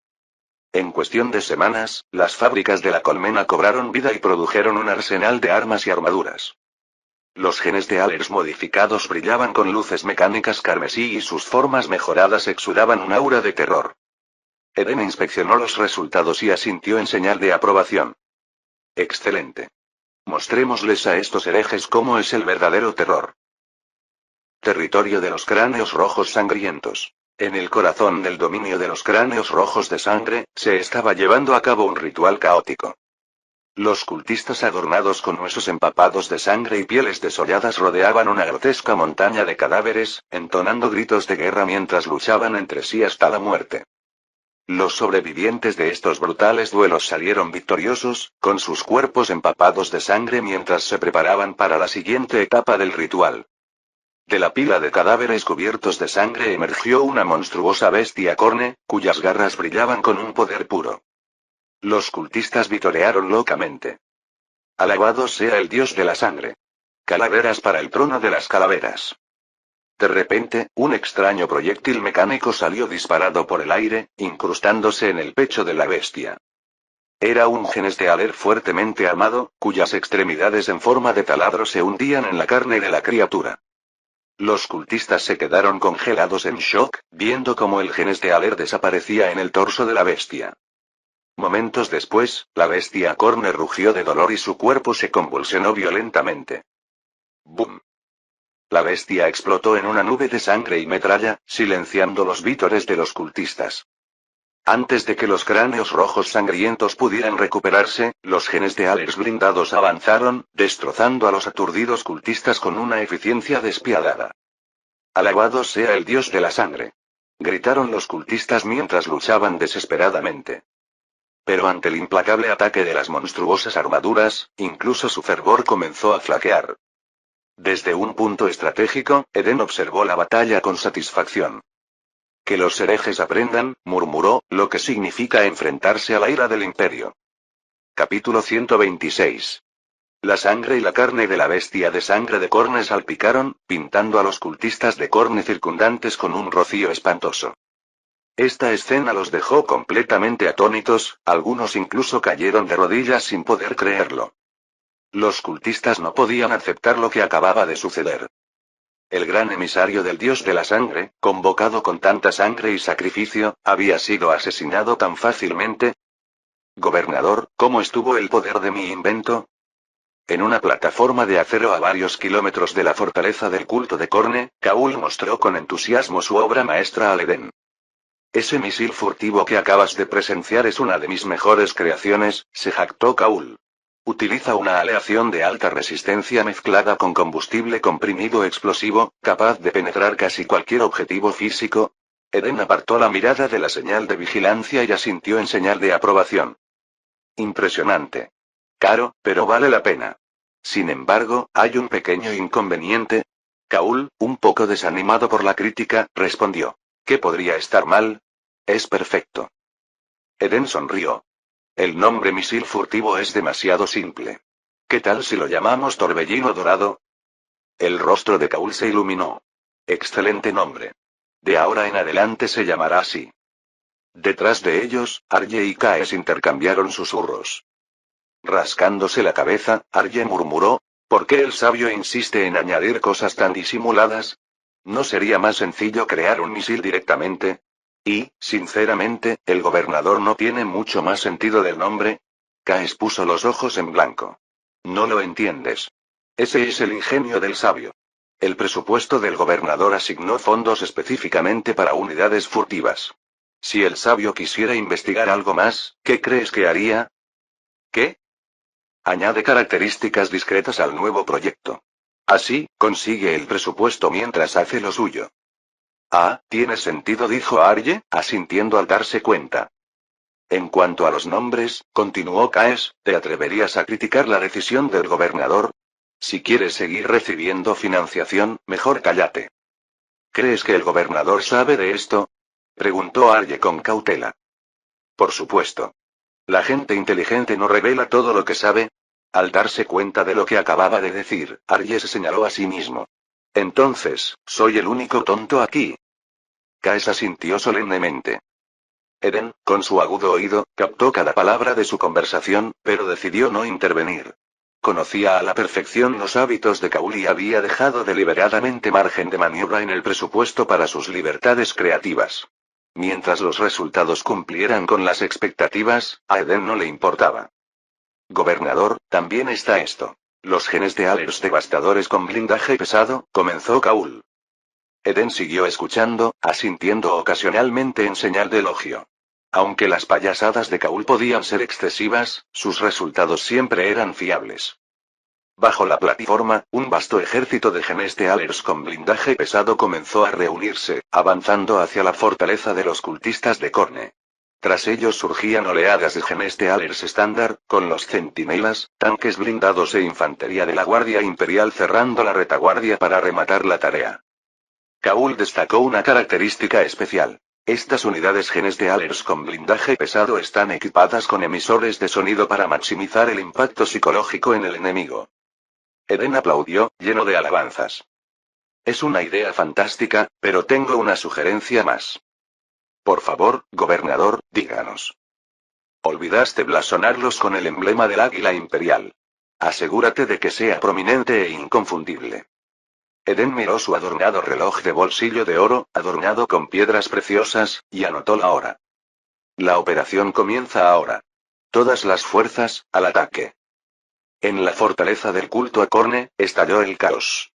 En cuestión de semanas, las fábricas de la colmena cobraron vida y produjeron un arsenal de armas y armaduras. Los Genestealers modificados brillaban con luces mecánicas carmesí y sus formas mejoradas exudaban un aura de terror. Eden inspeccionó los resultados y asintió en señal de aprobación. Excelente. Mostrémosles a estos herejes cómo es el verdadero terror. Territorio de los cráneos rojos sangrientos. En el corazón del dominio de los cráneos rojos de sangre, se estaba llevando a cabo un ritual caótico. Los cultistas adornados con huesos empapados de sangre y pieles desolladas rodeaban una grotesca montaña de cadáveres, entonando gritos de guerra mientras luchaban entre sí hasta la muerte. Los sobrevivientes de estos brutales duelos salieron victoriosos, con sus cuerpos empapados de sangre mientras se preparaban para la siguiente etapa del ritual. De la pila de cadáveres cubiertos de sangre emergió una monstruosa bestia corne, cuyas garras brillaban con un poder puro. Los cultistas vitorearon locamente. Alabado sea el dios de la sangre. Calaveras para el trono de las calaveras. De repente, un extraño proyectil mecánico salió disparado por el aire, incrustándose en el pecho de la bestia. Era un genestealer fuertemente armado, cuyas extremidades en forma de taladro se hundían en la carne de la criatura. Los cultistas se quedaron congelados en shock, viendo cómo el genestealer desaparecía en el torso de la bestia. Momentos después, la bestia corne rugió de dolor y su cuerpo se convulsionó violentamente. ¡Bum! La bestia explotó en una nube de sangre y metralla, silenciando los vítores de los cultistas. Antes de que los cráneos rojos sangrientos pudieran recuperarse, los genestealers blindados avanzaron, destrozando a los aturdidos cultistas con una eficiencia despiadada. Alabado sea el dios de la sangre. Gritaron los cultistas mientras luchaban desesperadamente. Pero ante el implacable ataque de las monstruosas armaduras, incluso su fervor comenzó a flaquear. Desde un punto estratégico, Eden observó la batalla con satisfacción. Que los herejes aprendan, murmuró, lo que significa enfrentarse a la ira del imperio. Capítulo 126. La sangre y la carne de la bestia de sangre de Corne salpicaron, pintando a los cultistas de Corne circundantes con un rocío espantoso. Esta escena los dejó completamente atónitos, algunos incluso cayeron de rodillas sin poder creerlo. Los cultistas no podían aceptar lo que acababa de suceder. El gran emisario del dios de la sangre, convocado con tanta sangre y sacrificio, había sido asesinado tan fácilmente. Gobernador, ¿cómo estuvo el poder de mi invento? En una plataforma de acero a varios kilómetros de la fortaleza del culto de Corne, Kaul mostró con entusiasmo su obra maestra al Eden. Ese misil furtivo que acabas de presenciar es una de mis mejores creaciones, se jactó Kaul. Utiliza una aleación de alta resistencia mezclada con combustible comprimido explosivo, capaz de penetrar casi cualquier objetivo físico. Eden apartó la mirada de la señal de vigilancia y asintió en señal de aprobación. Impresionante. Caro, pero vale la pena. Sin embargo, hay un pequeño inconveniente. Kaul, un poco desanimado por la crítica, respondió. ¿Qué podría estar mal? Es perfecto. Eden sonrió. El nombre misil furtivo es demasiado simple. ¿Qué tal si lo llamamos torbellino dorado? El rostro de Kaul se iluminó. Excelente nombre. De ahora en adelante se llamará así. Detrás de ellos, Arye y Kaes intercambiaron susurros. Rascándose la cabeza, Arye murmuró, ¿por qué el sabio insiste en añadir cosas tan disimuladas? ¿No sería más sencillo crear un misil directamente? Y, sinceramente, el gobernador no tiene mucho más sentido del nombre. Kaes puso los ojos en blanco. No lo entiendes. Ese es el ingenio del sabio. El presupuesto del gobernador asignó fondos específicamente para unidades furtivas. Si el sabio quisiera investigar algo más, ¿qué crees que haría? ¿Qué? Añade características discretas al nuevo proyecto. Así, consigue el presupuesto mientras hace lo suyo. Ah, tiene sentido, dijo Arye, asintiendo al darse cuenta. En cuanto a los nombres, continuó Kaes, ¿te atreverías a criticar la decisión del gobernador? Si quieres seguir recibiendo financiación, mejor cállate. ¿Crees que el gobernador sabe de esto? Preguntó Arye con cautela. Por supuesto. La gente inteligente no revela todo lo que sabe. Al darse cuenta de lo que acababa de decir, Arye se señaló a sí mismo. Entonces, ¿soy el único tonto aquí? Kaes asintió solemnemente. Eden, con su agudo oído, captó cada palabra de su conversación, pero decidió no intervenir. Conocía a la perfección los hábitos de Kaul y había dejado deliberadamente margen de maniobra en el presupuesto para sus libertades creativas. Mientras los resultados cumplieran con las expectativas, a Eden no le importaba. Gobernador, también está esto. Los genestealers devastadores con blindaje pesado, comenzó Kaul. Eden siguió escuchando, asintiendo ocasionalmente en señal de elogio. Aunque las payasadas de Kaul podían ser excesivas, sus resultados siempre eran fiables. Bajo la plataforma, un vasto ejército de Genestealers con blindaje pesado comenzó a reunirse, avanzando hacia la fortaleza de los cultistas de Korne. Tras ellos surgían oleadas de Genestealers estándar, con los centinelas, tanques blindados e infantería de la Guardia Imperial cerrando la retaguardia para rematar la tarea. Kaul destacó una característica especial. Estas unidades Genestealers con blindaje pesado están equipadas con emisores de sonido para maximizar el impacto psicológico en el enemigo. Eden aplaudió, lleno de alabanzas. Es una idea fantástica, pero tengo una sugerencia más. Por favor, gobernador, díganos. Olvidaste blasonarlos con el emblema del águila imperial. Asegúrate de que sea prominente e inconfundible. Eden miró su adornado reloj de bolsillo de oro, adornado con piedras preciosas, y anotó la hora. La operación comienza ahora. Todas las fuerzas, al ataque. En la fortaleza del culto a Korne, estalló el caos.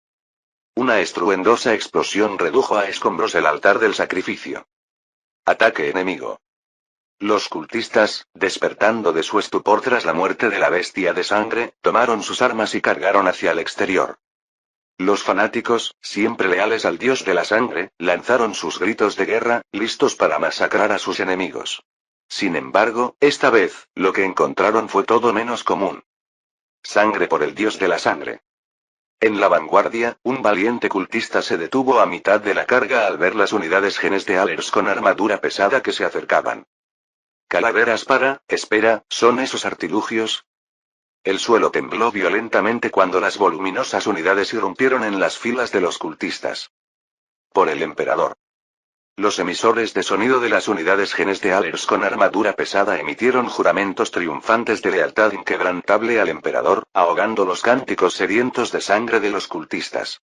Una estruendosa explosión redujo a escombros el altar del sacrificio. Ataque enemigo. Los cultistas, despertando de su estupor tras la muerte de la bestia de sangre, tomaron sus armas y cargaron hacia el exterior. Los fanáticos, siempre leales al dios de la sangre, lanzaron sus gritos de guerra, listos para masacrar a sus enemigos. Sin embargo, esta vez, lo que encontraron fue todo menos común. Sangre por el dios de la sangre. En la vanguardia, un valiente cultista se detuvo a mitad de la carga al ver las unidades Genestealers con armadura pesada que se acercaban. Calaveras espera, ¿son esos artilugios? El suelo tembló violentamente cuando las voluminosas unidades irrumpieron en las filas de los cultistas. Por el emperador. Los emisores de sonido de las unidades Genestealers con armadura pesada emitieron juramentos triunfantes de lealtad inquebrantable al emperador, ahogando los cánticos sedientos de sangre de los cultistas.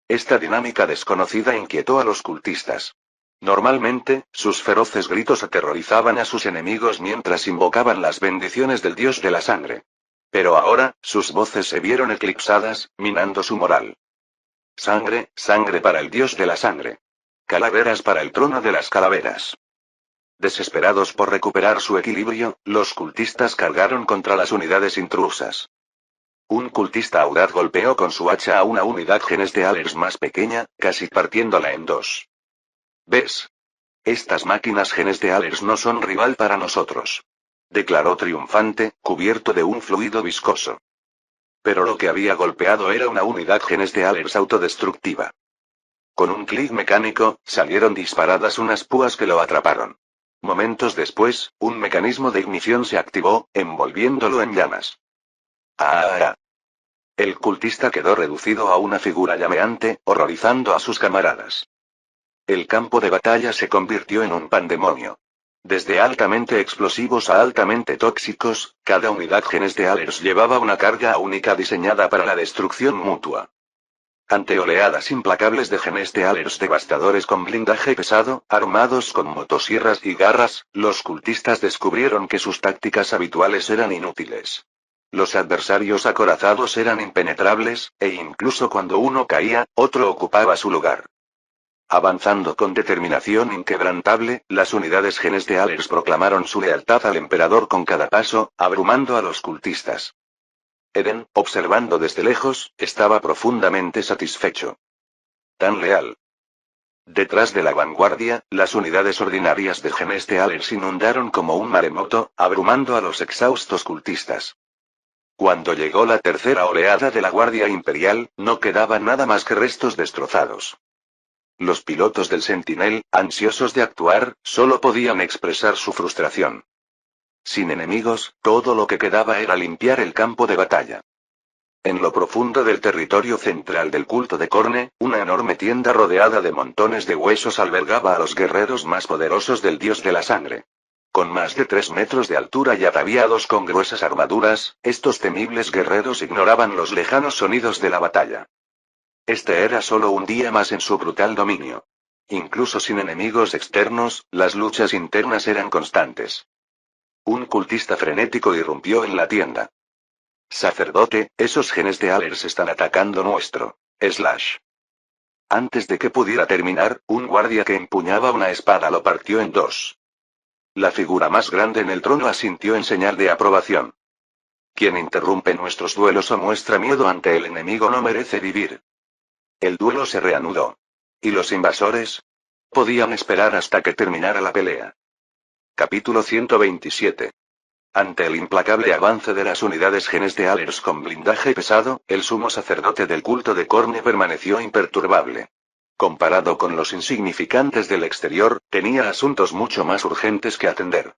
Esta dinámica desconocida inquietó a los cultistas. Normalmente, sus feroces gritos aterrorizaban a sus enemigos mientras invocaban las bendiciones del dios de la sangre. Pero ahora, sus voces se vieron eclipsadas, minando su moral. Sangre, sangre para el dios de la sangre. Calaveras para el trono de las calaveras. Desesperados por recuperar su equilibrio, los cultistas cargaron contra las unidades intrusas. Un cultista audaz golpeó con su hacha a una unidad Genestealers más pequeña, casi partiéndola en dos. ¿Ves? Estas máquinas Genestealers no son rival para nosotros. Declaró triunfante, cubierto de un fluido viscoso. Pero lo que había golpeado era una unidad Genestealers autodestructiva. Con un clic mecánico, salieron disparadas unas púas que lo atraparon. Momentos después, un mecanismo de ignición se activó, envolviéndolo en llamas. ¡Ah! El cultista quedó reducido a una figura llameante, horrorizando a sus camaradas. El campo de batalla se convirtió en un pandemonio. Desde altamente explosivos a altamente tóxicos, cada unidad Genestealers llevaba una carga única diseñada para la destrucción mutua. Ante oleadas implacables de Genestealers devastadores con blindaje pesado, armados con motosierras y garras, los cultistas descubrieron que sus tácticas habituales eran inútiles. Los adversarios acorazados eran impenetrables, e incluso cuando uno caía, otro ocupaba su lugar. Avanzando con determinación inquebrantable, las unidades Genestealers proclamaron su lealtad al emperador con cada paso, abrumando a los cultistas. Eden, observando desde lejos, estaba profundamente satisfecho. Tan leal. Detrás de la vanguardia, las unidades ordinarias de Genestealers inundaron como un maremoto, abrumando a los exhaustos cultistas. Cuando llegó la tercera oleada de la Guardia Imperial, no quedaba nada más que restos destrozados. Los pilotos del Sentinel, ansiosos de actuar, solo podían expresar su frustración. Sin enemigos, todo lo que quedaba era limpiar el campo de batalla. En lo profundo del territorio central del culto de Korne, una enorme tienda rodeada de montones de huesos albergaba a los guerreros más poderosos del dios de la sangre. Con más de 3 metros de altura y ataviados con gruesas armaduras, estos temibles guerreros ignoraban los lejanos sonidos de la batalla. Este era solo un día más en su brutal dominio. Incluso sin enemigos externos, las luchas internas eran constantes. Un cultista frenético irrumpió en la tienda. Sacerdote, esos Genestealers están atacando nuestro. Slash. Antes de que pudiera terminar, un guardia que empuñaba una espada lo partió en dos. La figura más grande en el trono asintió en señal de aprobación. Quien interrumpe nuestros duelos o muestra miedo ante el enemigo no merece vivir. El duelo se reanudó. ¿Y los invasores? Podían esperar hasta que terminara la pelea. Capítulo 127. Ante el implacable avance de las unidades Genestealers con blindaje pesado, el sumo sacerdote del culto de Corne permaneció imperturbable. Comparado con los insignificantes del exterior, tenía asuntos mucho más urgentes que atender.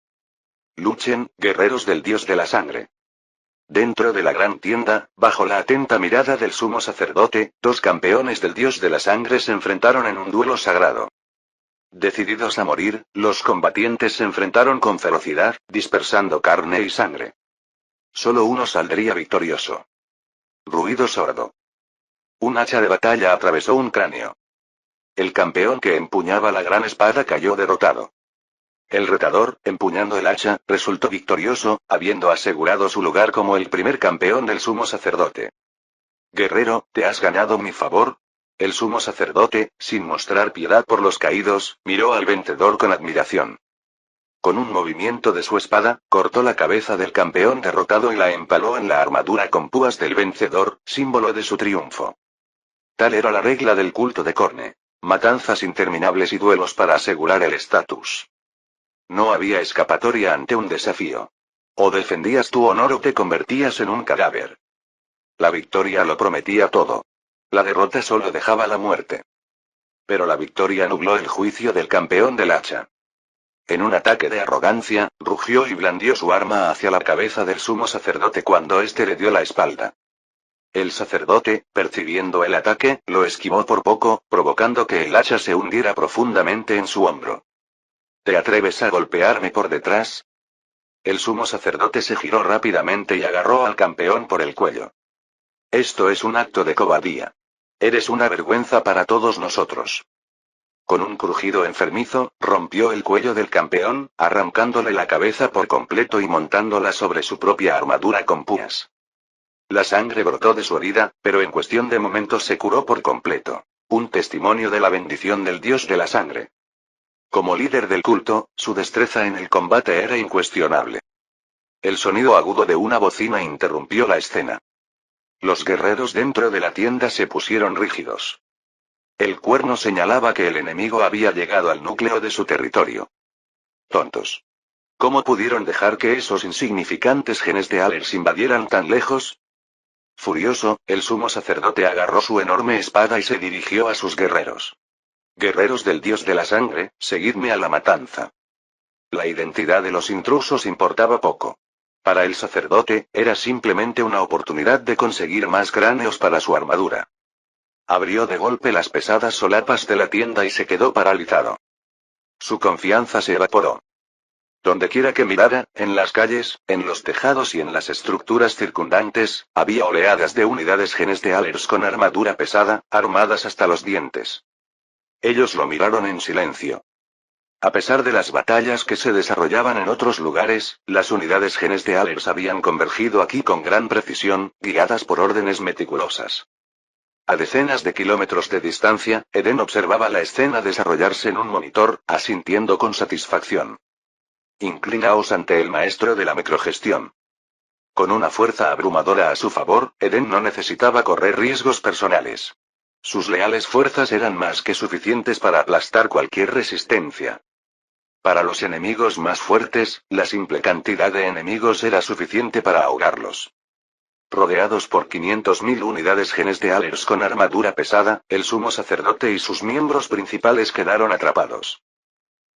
Luchen, guerreros del dios de la sangre. Dentro de la gran tienda, bajo la atenta mirada del sumo sacerdote, dos campeones del dios de la sangre se enfrentaron en un duelo sagrado. Decididos a morir, los combatientes se enfrentaron con ferocidad, dispersando carne y sangre. Solo uno saldría victorioso. Ruido sordo. Un hacha de batalla atravesó un cráneo. El campeón que empuñaba la gran espada cayó derrotado. El retador, empuñando el hacha, resultó victorioso, habiendo asegurado su lugar como el primer campeón del sumo sacerdote. Guerrero, ¿te has ganado mi favor? El sumo sacerdote, sin mostrar piedad por los caídos, miró al vencedor con admiración. Con un movimiento de su espada, cortó la cabeza del campeón derrotado y la empaló en la armadura con púas del vencedor, símbolo de su triunfo. Tal era la regla del culto de Corne. Matanzas interminables y duelos para asegurar el estatus. No había escapatoria ante un desafío. O defendías tu honor o te convertías en un cadáver. La victoria lo prometía todo. La derrota solo dejaba la muerte. Pero la victoria nubló el juicio del campeón del hacha. En un ataque de arrogancia, rugió y blandió su arma hacia la cabeza del sumo sacerdote cuando éste le dio la espalda. El sacerdote, percibiendo el ataque, lo esquivó por poco, provocando que el hacha se hundiera profundamente en su hombro. ¿Te atreves a golpearme por detrás? El sumo sacerdote se giró rápidamente y agarró al campeón por el cuello. Esto es un acto de cobardía. Eres una vergüenza para todos nosotros. Con un crujido enfermizo, rompió el cuello del campeón, arrancándole la cabeza por completo y montándola sobre su propia armadura con púas. La sangre brotó de su herida, pero en cuestión de momentos se curó por completo. Un testimonio de la bendición del dios de la sangre. Como líder del culto, su destreza en el combate era incuestionable. El sonido agudo de una bocina interrumpió la escena. Los guerreros dentro de la tienda se pusieron rígidos. El cuerno señalaba que el enemigo había llegado al núcleo de su territorio. Tontos. ¿Cómo pudieron dejar que esos insignificantes Genestealers invadieran tan lejos? Furioso, el sumo sacerdote agarró su enorme espada y se dirigió a sus guerreros. Guerreros del dios de la sangre, seguidme a la matanza. La identidad de los intrusos importaba poco. Para el sacerdote, era simplemente una oportunidad de conseguir más cráneos para su armadura. Abrió de golpe las pesadas solapas de la tienda y se quedó paralizado. Su confianza se evaporó. Dondequiera que mirara, en las calles, en los tejados y en las estructuras circundantes, había oleadas de unidades Genestealers con armadura pesada, armadas hasta los dientes. Ellos lo miraron en silencio. A pesar de las batallas que se desarrollaban en otros lugares, las unidades Genestealers habían convergido aquí con gran precisión, guiadas por órdenes meticulosas. A decenas de kilómetros de distancia, Eden observaba la escena desarrollarse en un monitor, asintiendo con satisfacción. Inclinaos ante el maestro de la microgestión. Con una fuerza abrumadora a su favor, Eden no necesitaba correr riesgos personales. Sus leales fuerzas eran más que suficientes para aplastar cualquier resistencia. Para los enemigos más fuertes, la simple cantidad de enemigos era suficiente para ahogarlos. Rodeados por 500.000 unidades Genestealers con armadura pesada, el sumo sacerdote y sus miembros principales quedaron atrapados.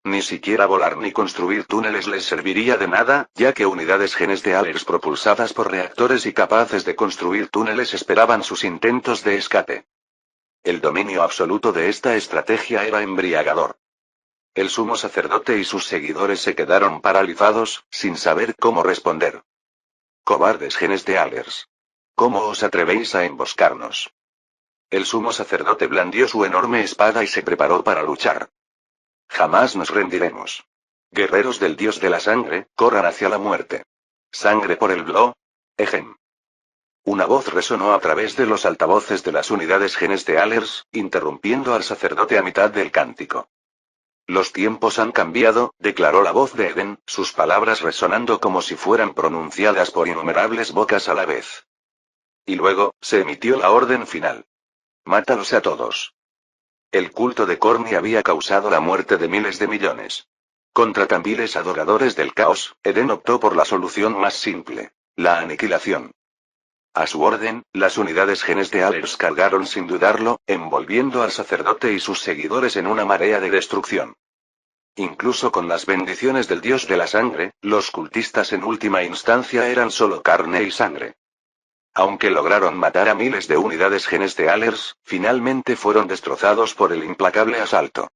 Ni siquiera volar ni construir túneles les serviría de nada, ya que unidades Genestealers propulsadas por reactores y capaces de construir túneles esperaban sus intentos de escape. El dominio absoluto de esta estrategia era embriagador. El sumo sacerdote y sus seguidores se quedaron paralizados, sin saber cómo responder. Cobardes Genestealers. ¿Cómo os atrevéis a emboscarnos? El sumo sacerdote blandió su enorme espada y se preparó para luchar. Jamás nos rendiremos. Guerreros del dios de la sangre, corran hacia la muerte. Sangre por el Blo. Ejem. Una voz resonó a través de los altavoces de las unidades Genestealers, interrumpiendo al sacerdote a mitad del cántico. Los tiempos han cambiado, declaró la voz de Eden, sus palabras resonando como si fueran pronunciadas por innumerables bocas a la vez. Y luego, se emitió la orden final. Mátalos a todos. El culto de Corny había causado la muerte de miles de millones. Contra tan viles adoradores del caos, Eden optó por la solución más simple: la aniquilación. A su orden, las unidades genes de Alers cargaron sin dudarlo, envolviendo al sacerdote y sus seguidores en una marea de destrucción. Incluso con las bendiciones del dios de la sangre, los cultistas en última instancia eran solo carne y sangre. Aunque lograron matar a miles de unidades genes de Alers, finalmente fueron destrozados por el implacable asalto.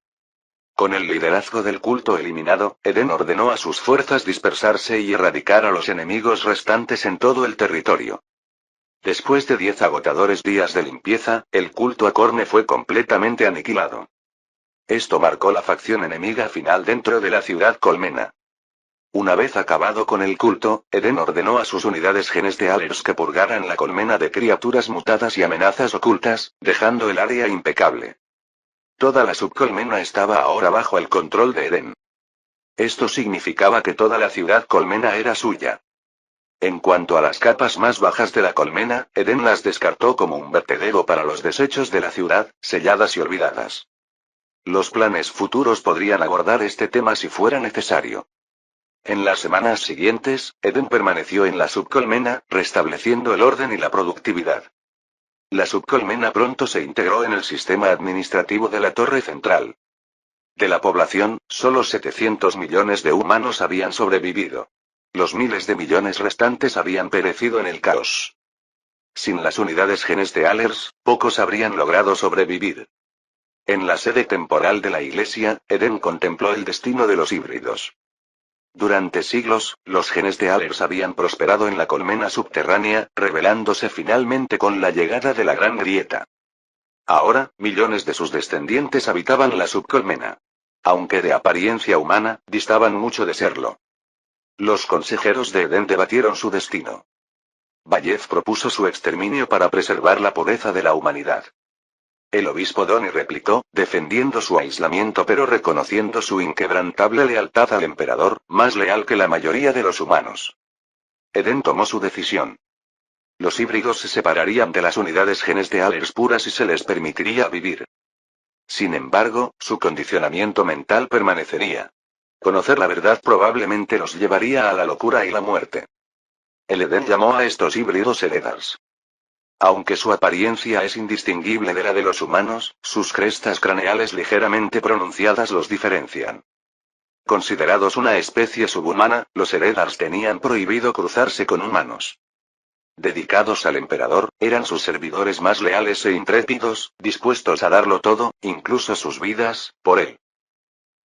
Con el liderazgo del culto eliminado, Eden ordenó a sus fuerzas dispersarse y erradicar a los enemigos restantes en todo el territorio. Después de 10 agotadores días de limpieza, el culto a Corne fue completamente aniquilado. Esto marcó la facción enemiga final dentro de la ciudad colmena. Una vez acabado con el culto, Eden ordenó a sus unidades genes de Alers que purgaran la colmena de criaturas mutadas y amenazas ocultas, dejando el área impecable. Toda la subcolmena estaba ahora bajo el control de Eden. Esto significaba que toda la ciudad colmena era suya. En cuanto a las capas más bajas de la colmena, Eden las descartó como un vertedero para los desechos de la ciudad, selladas y olvidadas. Los planes futuros podrían abordar este tema si fuera necesario. En las semanas siguientes, Eden permaneció en la subcolmena, restableciendo el orden y la productividad. La subcolmena pronto se integró en el sistema administrativo de la Torre Central. De la población, solo 700 millones de humanos habían sobrevivido. Los miles de millones restantes habían perecido en el caos. Sin las unidades genes de Alers, pocos habrían logrado sobrevivir. En la sede temporal de la iglesia, Eden contempló el destino de los híbridos. Durante siglos, los genes de Alers habían prosperado en la colmena subterránea, revelándose finalmente con la llegada de la Gran Grieta. Ahora, millones de sus descendientes habitaban la subcolmena. Aunque de apariencia humana, distaban mucho de serlo. Los consejeros de Eden debatieron su destino. Bayez propuso su exterminio para preservar la pureza de la humanidad. El obispo Donny replicó, defendiendo su aislamiento pero reconociendo su inquebrantable lealtad al emperador, más leal que la mayoría de los humanos. Eden tomó su decisión. Los híbridos se separarían de las unidades genes de Alers puras y se les permitiría vivir. Sin embargo, su condicionamiento mental permanecería. Conocer la verdad probablemente los llevaría a la locura y la muerte. El Eden llamó a estos híbridos Eredars. Aunque su apariencia es indistinguible de la de los humanos, sus crestas craneales ligeramente pronunciadas los diferencian. Considerados una especie subhumana, los Eredars tenían prohibido cruzarse con humanos. Dedicados al emperador, eran sus servidores más leales e intrépidos, dispuestos a darlo todo, incluso sus vidas, por él.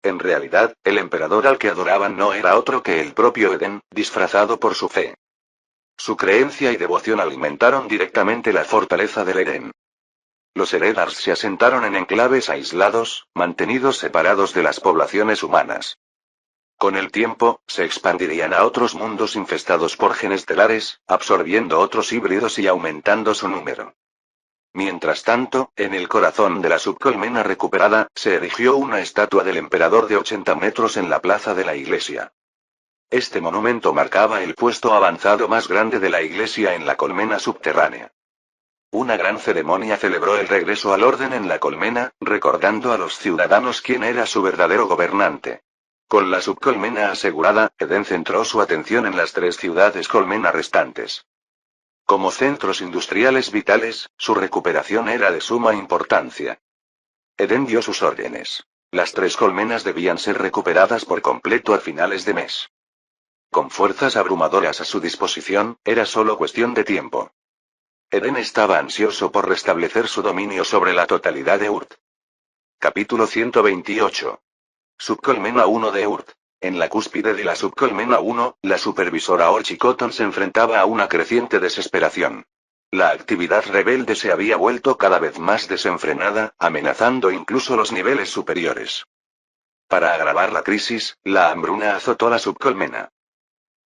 En realidad, el emperador al que adoraban no era otro que el propio Eden, disfrazado por su fe. Su creencia y devoción alimentaron directamente la fortaleza del Eden. Los Eredars se asentaron en enclaves aislados, mantenidos separados de las poblaciones humanas. Con el tiempo, se expandirían a otros mundos infestados por genes telares, absorbiendo otros híbridos y aumentando su número. Mientras tanto, en el corazón de la subcolmena recuperada, se erigió una estatua del emperador de 80 metros en la plaza de la iglesia. Este monumento marcaba el puesto avanzado más grande de la iglesia en la colmena subterránea. Una gran ceremonia celebró el regreso al orden en la colmena, recordando a los ciudadanos quién era su verdadero gobernante. Con la subcolmena asegurada, Eden centró su atención en las 3 ciudades colmena restantes. Como centros industriales vitales, su recuperación era de suma importancia. Eden dio sus órdenes. Las 3 colmenas debían ser recuperadas por completo a finales de mes. Con fuerzas abrumadoras a su disposición, era solo cuestión de tiempo. Eden estaba ansioso por restablecer su dominio sobre la totalidad de Urt. Capítulo 128. Subcolmena 1 de Urt. En la cúspide de la subcolmena 1, la supervisora Orchi Cotton se enfrentaba a una creciente desesperación. La actividad rebelde se había vuelto cada vez más desenfrenada, amenazando incluso los niveles superiores. Para agravar la crisis, la hambruna azotó la subcolmena.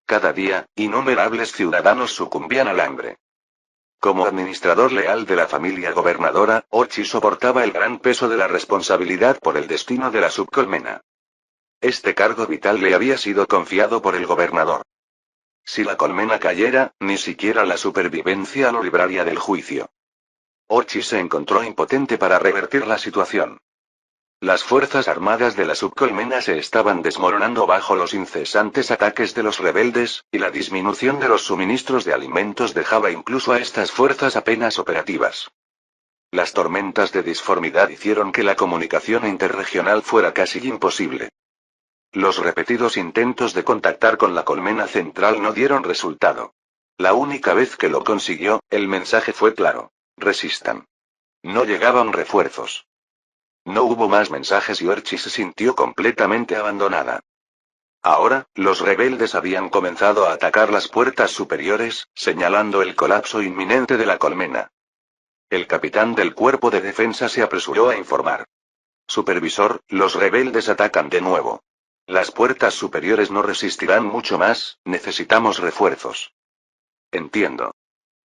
Cada día, innumerables ciudadanos sucumbían al hambre. Como administrador leal de la familia gobernadora, Orchi soportaba el gran peso de la responsabilidad por el destino de la subcolmena. Este cargo vital le había sido confiado por el gobernador. Si la colmena cayera, ni siquiera la supervivencia lo libraría del juicio. Orchi se encontró impotente para revertir la situación. Las fuerzas armadas de la subcolmena se estaban desmoronando bajo los incesantes ataques de los rebeldes, y la disminución de los suministros de alimentos dejaba incluso a estas fuerzas apenas operativas. Las tormentas de disformidad hicieron que la comunicación interregional fuera casi imposible. Los repetidos intentos de contactar con la colmena central no dieron resultado. La única vez que lo consiguió, el mensaje fue claro: resistan. No llegaban refuerzos. No hubo más mensajes y Orchi se sintió completamente abandonada. Ahora, los rebeldes habían comenzado a atacar las puertas superiores, señalando el colapso inminente de la colmena. El capitán del cuerpo de defensa se apresuró a informar. Supervisor, los rebeldes atacan de nuevo. Las puertas superiores no resistirán mucho más, necesitamos refuerzos. Entiendo.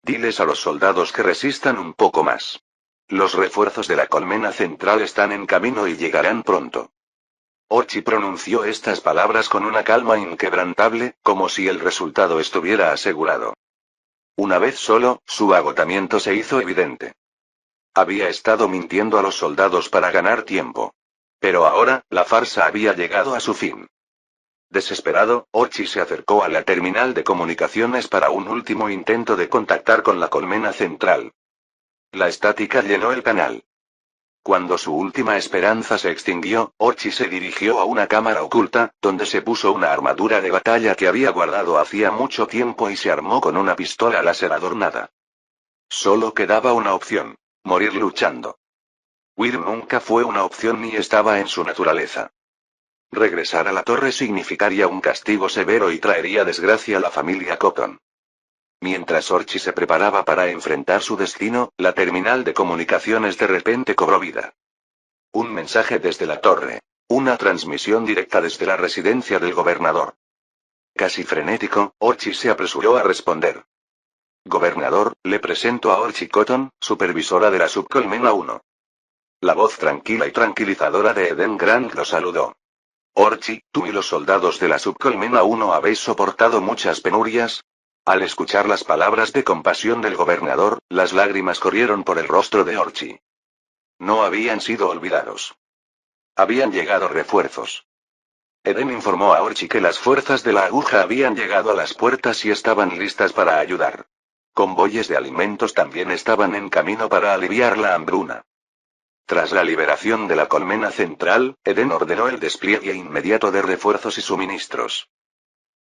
Diles a los soldados que resistan un poco más. Los refuerzos de la colmena central están en camino y llegarán pronto. Orchi pronunció estas palabras con una calma inquebrantable, como si el resultado estuviera asegurado. Una vez solo, su agotamiento se hizo evidente. Había estado mintiendo a los soldados para ganar tiempo. Pero ahora, la farsa había llegado a su fin. Desesperado, Orchi se acercó a la terminal de comunicaciones para un último intento de contactar con la colmena central. La estática llenó el canal. Cuando su última esperanza se extinguió, Orchi se dirigió a una cámara oculta, donde se puso una armadura de batalla que había guardado hacía mucho tiempo y se armó con una pistola láser adornada. Solo quedaba una opción: morir luchando. Huir nunca fue una opción ni estaba en su naturaleza. Regresar a la torre significaría un castigo severo y traería desgracia a la familia Cotton. Mientras Orchi se preparaba para enfrentar su destino, la terminal de comunicaciones de repente cobró vida. Un mensaje desde la torre. Una transmisión directa desde la residencia del gobernador. Casi frenético, Orchi se apresuró a responder. Gobernador, le presento a Orchi Cotton, supervisora de la subcolmena 1. La voz tranquila y tranquilizadora de Eden Grant lo saludó. Orchi, tú y los soldados de la subcolmena 1 habéis soportado muchas penurias. Al escuchar las palabras de compasión del gobernador, las lágrimas corrieron por el rostro de Orchi. No habían sido olvidados. Habían llegado refuerzos. Eden informó a Orchi que las fuerzas de la aguja habían llegado a las puertas y estaban listas para ayudar. Convoyes de alimentos también estaban en camino para aliviar la hambruna. Tras la liberación de la colmena central, Eden ordenó el despliegue inmediato de refuerzos y suministros.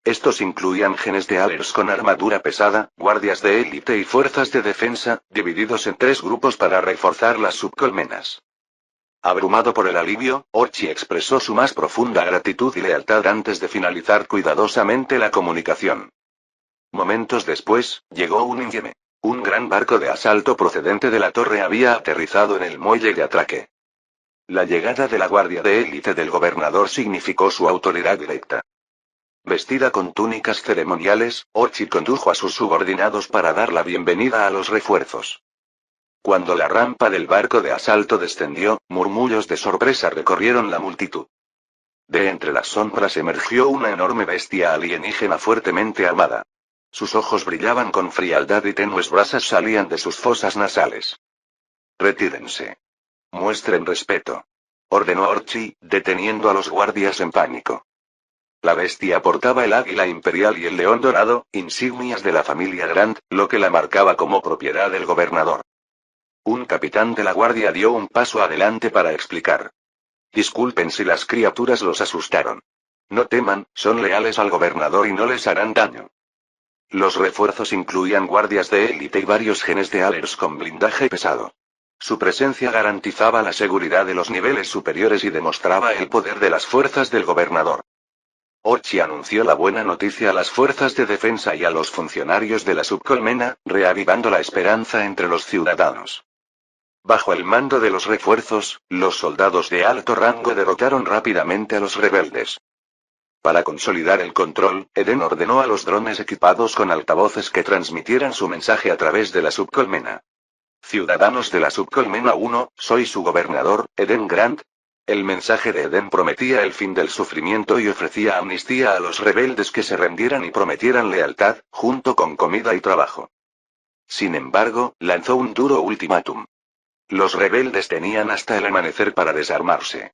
Estos incluían genes de Alers con armadura pesada, guardias de élite y fuerzas de defensa, divididos en 3 grupos para reforzar las subcolmenas. Abrumado por el alivio, Orchi expresó su más profunda gratitud y lealtad antes de finalizar cuidadosamente la comunicación. Momentos después, llegó un insieme. Un gran barco de asalto procedente de la torre había aterrizado en el muelle de atraque. La llegada de la guardia de élite del gobernador significó su autoridad directa. Vestida con túnicas ceremoniales, Orchi condujo a sus subordinados para dar la bienvenida a los refuerzos. Cuando la rampa del barco de asalto descendió, murmullos de sorpresa recorrieron la multitud. De entre las sombras emergió una enorme bestia alienígena fuertemente armada. Sus ojos brillaban con frialdad y tenues brasas salían de sus fosas nasales. Retírense. Muestren respeto. Ordenó Orchi, deteniendo a los guardias en pánico. La bestia portaba el águila imperial y el león dorado, insignias de la familia Grant, lo que la marcaba como propiedad del gobernador. Un capitán de la guardia dio un paso adelante para explicar. Disculpen si las criaturas los asustaron. No teman, son leales al gobernador y no les harán daño. Los refuerzos incluían guardias de élite y varios genes de Alers con blindaje pesado. Su presencia garantizaba la seguridad de los niveles superiores y demostraba el poder de las fuerzas del gobernador. Orchi anunció la buena noticia a las fuerzas de defensa y a los funcionarios de la subcolmena, reavivando la esperanza entre los ciudadanos. Bajo el mando de los refuerzos, los soldados de alto rango derrotaron rápidamente a los rebeldes. Para consolidar el control, Eden ordenó a los drones equipados con altavoces que transmitieran su mensaje a través de la subcolmena. Ciudadanos de la subcolmena 1, soy su gobernador, Eden Grant. El mensaje de Eden prometía el fin del sufrimiento y ofrecía amnistía a los rebeldes que se rendieran y prometieran lealtad, junto con comida y trabajo. Sin embargo, lanzó un duro ultimátum. Los rebeldes tenían hasta el amanecer para desarmarse.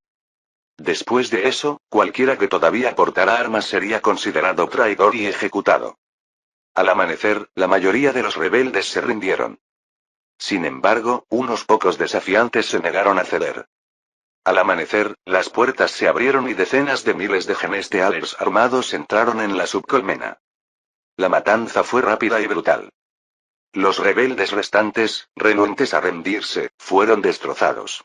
Después de eso, cualquiera que todavía portara armas sería considerado traidor y ejecutado. Al amanecer, la mayoría de los rebeldes se rindieron. Sin embargo, unos pocos desafiantes se negaron a ceder. Al amanecer, las puertas se abrieron y decenas de miles de Genestealers armados entraron en la subcolmena. La matanza fue rápida y brutal. Los rebeldes restantes, renuentes a rendirse, fueron destrozados.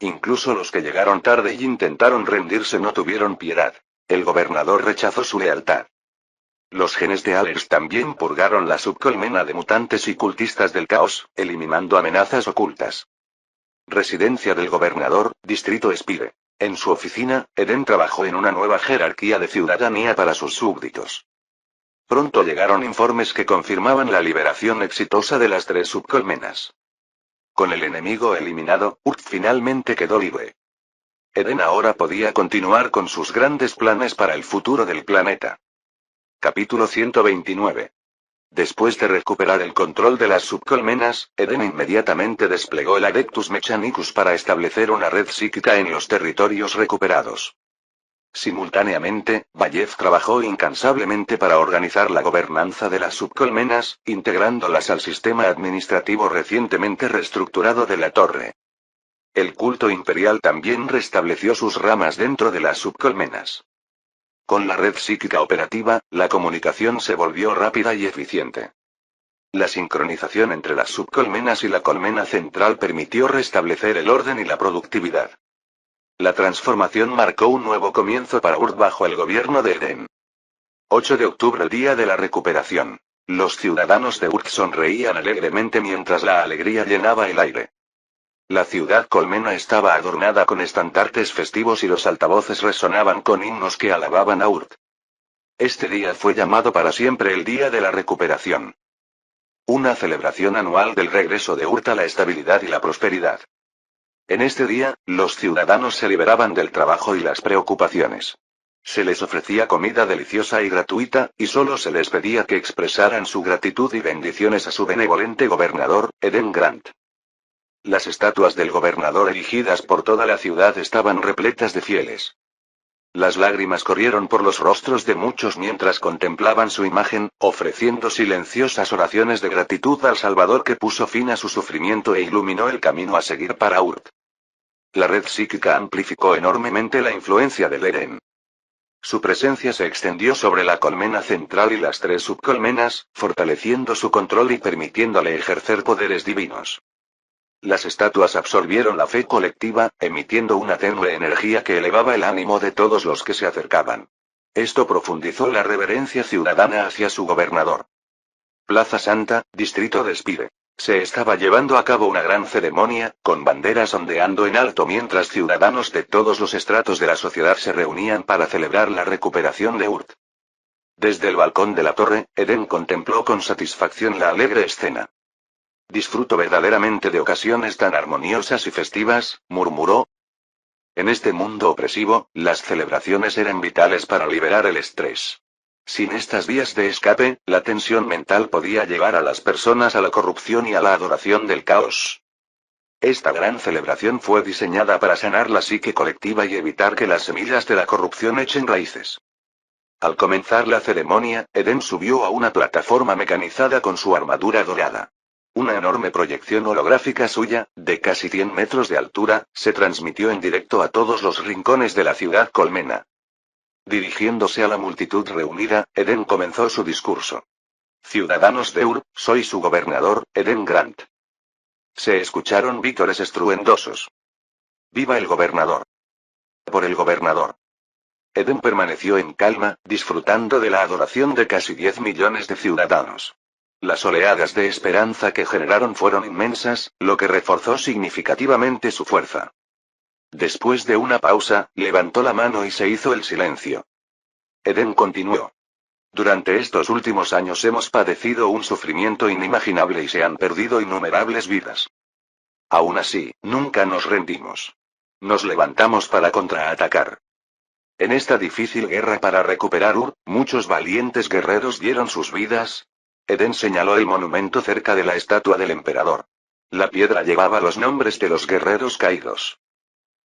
Incluso los que llegaron tarde y intentaron rendirse no tuvieron piedad. El gobernador rechazó su lealtad. Los Genestealers también purgaron la subcolmena de mutantes y cultistas del caos, eliminando amenazas ocultas. Residencia del gobernador, Distrito Spire. En su oficina, Eden trabajó en una nueva jerarquía de ciudadanía para sus súbditos. Pronto llegaron informes que confirmaban la liberación exitosa de las 3 subcolmenas. Con el enemigo eliminado, Urt finalmente quedó libre. Eden ahora podía continuar con sus grandes planes para el futuro del planeta. Capítulo 129. Después de recuperar el control de las subcolmenas, Eden inmediatamente desplegó el Adeptus Mechanicus para establecer una red psíquica en los territorios recuperados. Simultáneamente, Bayev trabajó incansablemente para organizar la gobernanza de las subcolmenas, integrándolas al sistema administrativo recientemente reestructurado de la torre. El culto imperial también restableció sus ramas dentro de las subcolmenas. Con la red psíquica operativa, la comunicación se volvió rápida y eficiente. La sincronización entre las subcolmenas y la colmena central permitió restablecer el orden y la productividad. La transformación marcó un nuevo comienzo para Urt bajo el gobierno de Eden. 8 de octubre, día de la recuperación. Los ciudadanos de Urt sonreían alegremente mientras la alegría llenaba el aire. La ciudad colmena estaba adornada con estandartes festivos y los altavoces resonaban con himnos que alababan a Urt. Este día fue llamado para siempre el Día de la Recuperación. Una celebración anual del regreso de Urt a la estabilidad y la prosperidad. En este día, los ciudadanos se liberaban del trabajo y las preocupaciones. Se les ofrecía comida deliciosa y gratuita, y solo se les pedía que expresaran su gratitud y bendiciones a su benevolente gobernador, Eden Grant. Las estatuas del gobernador erigidas por toda la ciudad estaban repletas de fieles. Las lágrimas corrieron por los rostros de muchos mientras contemplaban su imagen, ofreciendo silenciosas oraciones de gratitud al Salvador que puso fin a su sufrimiento e iluminó el camino a seguir para Urt. La red psíquica amplificó enormemente la influencia del Eden. Su presencia se extendió sobre la colmena central y las 3 subcolmenas, fortaleciendo su control y permitiéndole ejercer poderes divinos. Las estatuas absorbieron la fe colectiva, emitiendo una tenue energía que elevaba el ánimo de todos los que se acercaban. Esto profundizó la reverencia ciudadana hacia su gobernador. Plaza Santa, Distrito de Spire. Se estaba llevando a cabo una gran ceremonia, con banderas ondeando en alto mientras ciudadanos de todos los estratos de la sociedad se reunían para celebrar la recuperación de Urt. Desde el balcón de la torre, Eden contempló con satisfacción la alegre escena. Disfruto verdaderamente de ocasiones tan armoniosas y festivas, murmuró. En este mundo opresivo, las celebraciones eran vitales para liberar el estrés. Sin estas vías de escape, la tensión mental podía llevar a las personas a la corrupción y a la adoración del caos. Esta gran celebración fue diseñada para sanar la psique colectiva y evitar que las semillas de la corrupción echen raíces. Al comenzar la ceremonia, Eden subió a una plataforma mecanizada con su armadura dorada. Una enorme proyección holográfica suya, de casi 100 metros de altura, se transmitió en directo a todos los rincones de la ciudad colmena. Dirigiéndose a la multitud reunida, Eden comenzó su discurso. Ciudadanos de Ur, soy su gobernador, Eden Grant. Se escucharon vítores estruendosos. ¡Viva el gobernador! Por el gobernador. Eden permaneció en calma, disfrutando de la adoración de casi 10 millones de ciudadanos. Las oleadas de esperanza que generaron fueron inmensas, lo que reforzó significativamente su fuerza. Después de una pausa, levantó la mano y se hizo el silencio. Eden continuó. Durante estos últimos años hemos padecido un sufrimiento inimaginable y se han perdido innumerables vidas. Aún así, nunca nos rendimos. Nos levantamos para contraatacar. En esta difícil guerra para recuperar Ur, muchos valientes guerreros dieron sus vidas. Eden señaló el monumento cerca de la estatua del emperador. La piedra llevaba los nombres de los guerreros caídos.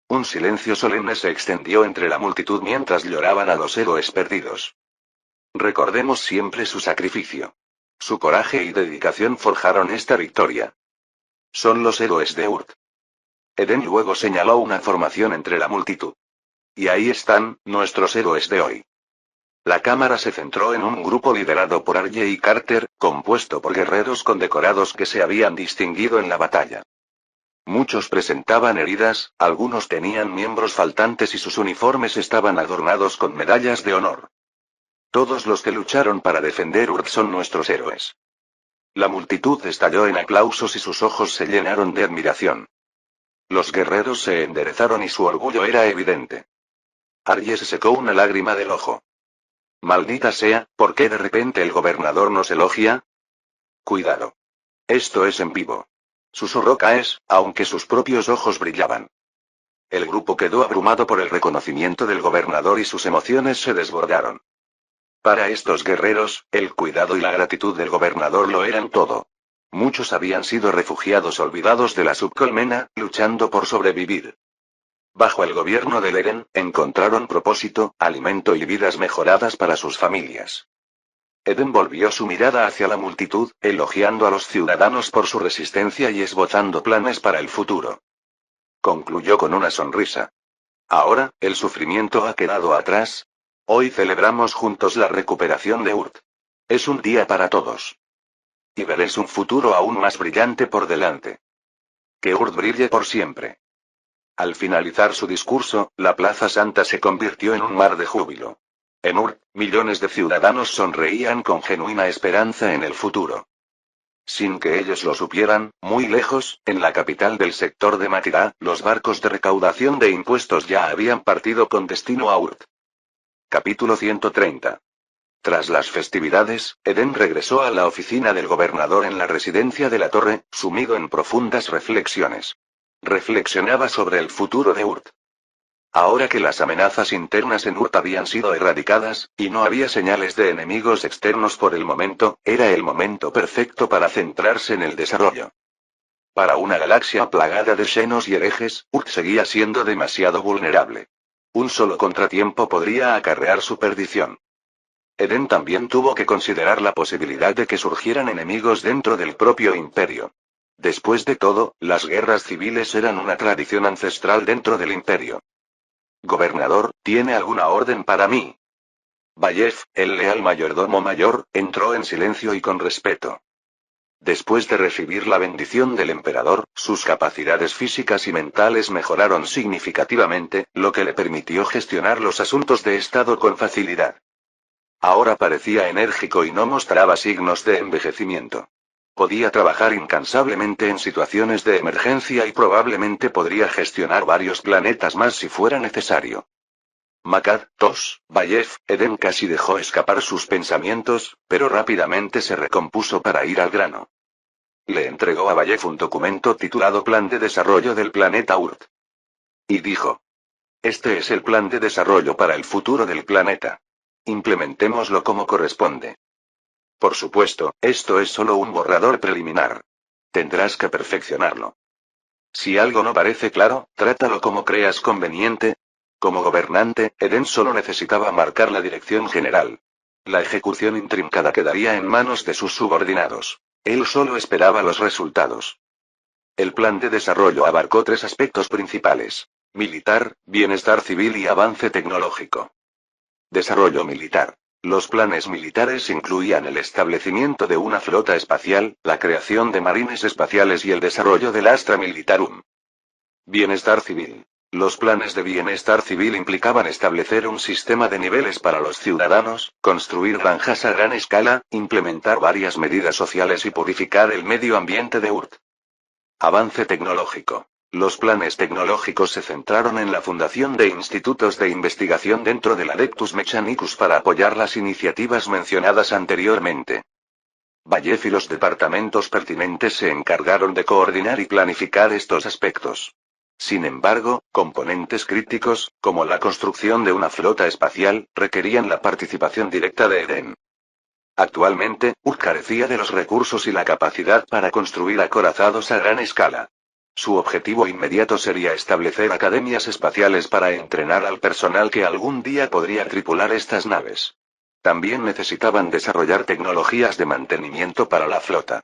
Un silencio solemne se extendió entre la multitud mientras lloraban a los héroes perdidos. Recordemos siempre su sacrificio. Su coraje y dedicación forjaron esta victoria. Son los héroes de Urd. Eden luego señaló una formación entre la multitud. Y ahí están, nuestros héroes de hoy. La cámara se centró en un grupo liderado por Arye y Carter, compuesto por guerreros condecorados que se habían distinguido en la batalla. Muchos presentaban heridas, algunos tenían miembros faltantes y sus uniformes estaban adornados con medallas de honor. Todos los que lucharon para defender Urd son nuestros héroes. La multitud estalló en aplausos y sus ojos se llenaron de admiración. Los guerreros se enderezaron y su orgullo era evidente. Arye se secó una lágrima del ojo. Maldita sea, ¿por qué de repente el gobernador nos elogia? Cuidado. Esto es en vivo. Susurró Caes, aunque sus propios ojos brillaban. El grupo quedó abrumado por el reconocimiento del gobernador y sus emociones se desbordaron. Para estos guerreros, el cuidado y la gratitud del gobernador lo eran todo. Muchos habían sido refugiados olvidados de la subcolmena, luchando por sobrevivir. Bajo el gobierno de Eren, encontraron propósito, alimento y vidas mejoradas para sus familias. Eden volvió su mirada hacia la multitud, elogiando a los ciudadanos por su resistencia y esbozando planes para el futuro. Concluyó con una sonrisa. Ahora, el sufrimiento ha quedado atrás. Hoy celebramos juntos la recuperación de Urd. Es un día para todos. Y veréis un futuro aún más brillante por delante. Que Urd brille por siempre. Al finalizar su discurso, la Plaza Santa se convirtió en un mar de júbilo. En Urd, millones de ciudadanos sonreían con genuina esperanza en el futuro. Sin que ellos lo supieran, muy lejos, en la capital del sector de Matirá, los barcos de recaudación de impuestos ya habían partido con destino a Urd. Capítulo 130. Tras las festividades, Eden regresó a la oficina del gobernador en la residencia de la torre, sumido en profundas reflexiones. Reflexionaba sobre el futuro de Urd. Ahora que las amenazas internas en Urd habían sido erradicadas, y no había señales de enemigos externos por el momento, era el momento perfecto para centrarse en el desarrollo. Para una galaxia plagada de xenos y herejes, Urd seguía siendo demasiado vulnerable. Un solo contratiempo podría acarrear su perdición. Eden también tuvo que considerar la posibilidad de que surgieran enemigos dentro del propio imperio. Después de todo, las guerras civiles eran una tradición ancestral dentro del imperio. Gobernador, ¿tiene alguna orden para mí? Bayef, el leal mayordomo mayor, entró en silencio y con respeto. Después de recibir la bendición del emperador, sus capacidades físicas y mentales mejoraron significativamente, lo que le permitió gestionar los asuntos de estado con facilidad. Ahora parecía enérgico y no mostraba signos de envejecimiento. Podía trabajar incansablemente en situaciones de emergencia y probablemente podría gestionar varios planetas más si fuera necesario. Makad, Tos, Bayef, Eden casi dejó escapar sus pensamientos, pero rápidamente se recompuso para ir al grano. Le entregó a Bayef un documento titulado Plan de Desarrollo del Planeta Urd. Y dijo: Este es el plan de desarrollo para el futuro del planeta. Implementémoslo como corresponde. Por supuesto, esto es solo un borrador preliminar. Tendrás que perfeccionarlo. Si algo no parece claro, trátalo como creas conveniente. Como gobernante, Eden solo necesitaba marcar la dirección general. La ejecución intrincada quedaría en manos de sus subordinados. Él solo esperaba los resultados. El plan de desarrollo abarcó tres aspectos principales: militar, bienestar civil y avance tecnológico. Desarrollo militar. Los planes militares incluían el establecimiento de una flota espacial, la creación de marines espaciales y el desarrollo del Astra Militarum. Bienestar civil. Los planes de bienestar civil implicaban establecer un sistema de niveles para los ciudadanos, construir granjas a gran escala, implementar varias medidas sociales y purificar el medio ambiente de Urd. Avance tecnológico. Los planes tecnológicos se centraron en la fundación de institutos de investigación dentro del Adeptus Mechanicus para apoyar las iniciativas mencionadas anteriormente. Vallev y los departamentos pertinentes se encargaron de coordinar y planificar estos aspectos. Sin embargo, componentes críticos, como la construcción de una flota espacial, requerían la participación directa de Eden. Actualmente, Urk carecía de los recursos y la capacidad para construir acorazados a gran escala. Su objetivo inmediato sería establecer academias espaciales para entrenar al personal que algún día podría tripular estas naves. También necesitaban desarrollar tecnologías de mantenimiento para la flota.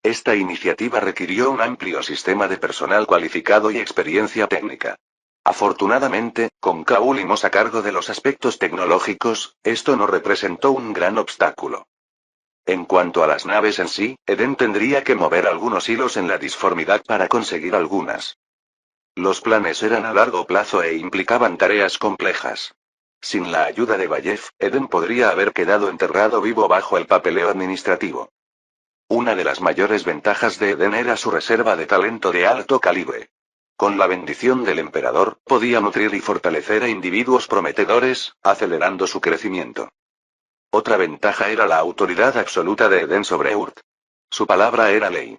Esta iniciativa requirió un amplio sistema de personal cualificado y experiencia técnica. Afortunadamente, con Kaul y Mos a cargo de los aspectos tecnológicos, esto no representó un gran obstáculo. En cuanto a las naves en sí, Eden tendría que mover algunos hilos en la disformidad para conseguir algunas. Los planes eran a largo plazo e implicaban tareas complejas. Sin la ayuda de Vallev, Eden podría haber quedado enterrado vivo bajo el papeleo administrativo. Una de las mayores ventajas de Eden era su reserva de talento de alto calibre. Con la bendición del emperador, podía nutrir y fortalecer a individuos prometedores, acelerando su crecimiento. Otra ventaja era la autoridad absoluta de Eden sobre Urt. Su palabra era ley.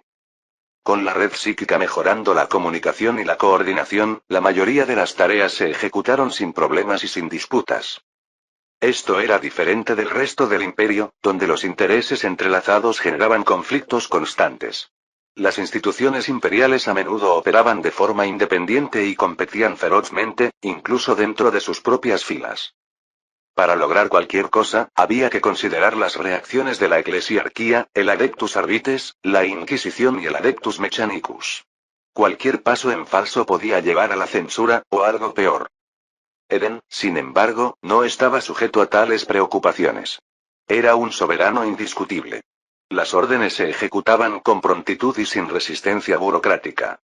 Con la red psíquica mejorando la comunicación y la coordinación, la mayoría de las tareas se ejecutaron sin problemas y sin disputas. Esto era diferente del resto del imperio, donde los intereses entrelazados generaban conflictos constantes. Las instituciones imperiales a menudo operaban de forma independiente y competían ferozmente, incluso dentro de sus propias filas. Para lograr cualquier cosa, había que considerar las reacciones de la eclesiarquía, el Adeptus Arbites, la Inquisición y el Adeptus Mechanicus. Cualquier paso en falso podía llevar a la censura, o algo peor. Eden, sin embargo, no estaba sujeto a tales preocupaciones. Era un soberano indiscutible. Las órdenes se ejecutaban con prontitud y sin resistencia burocrática.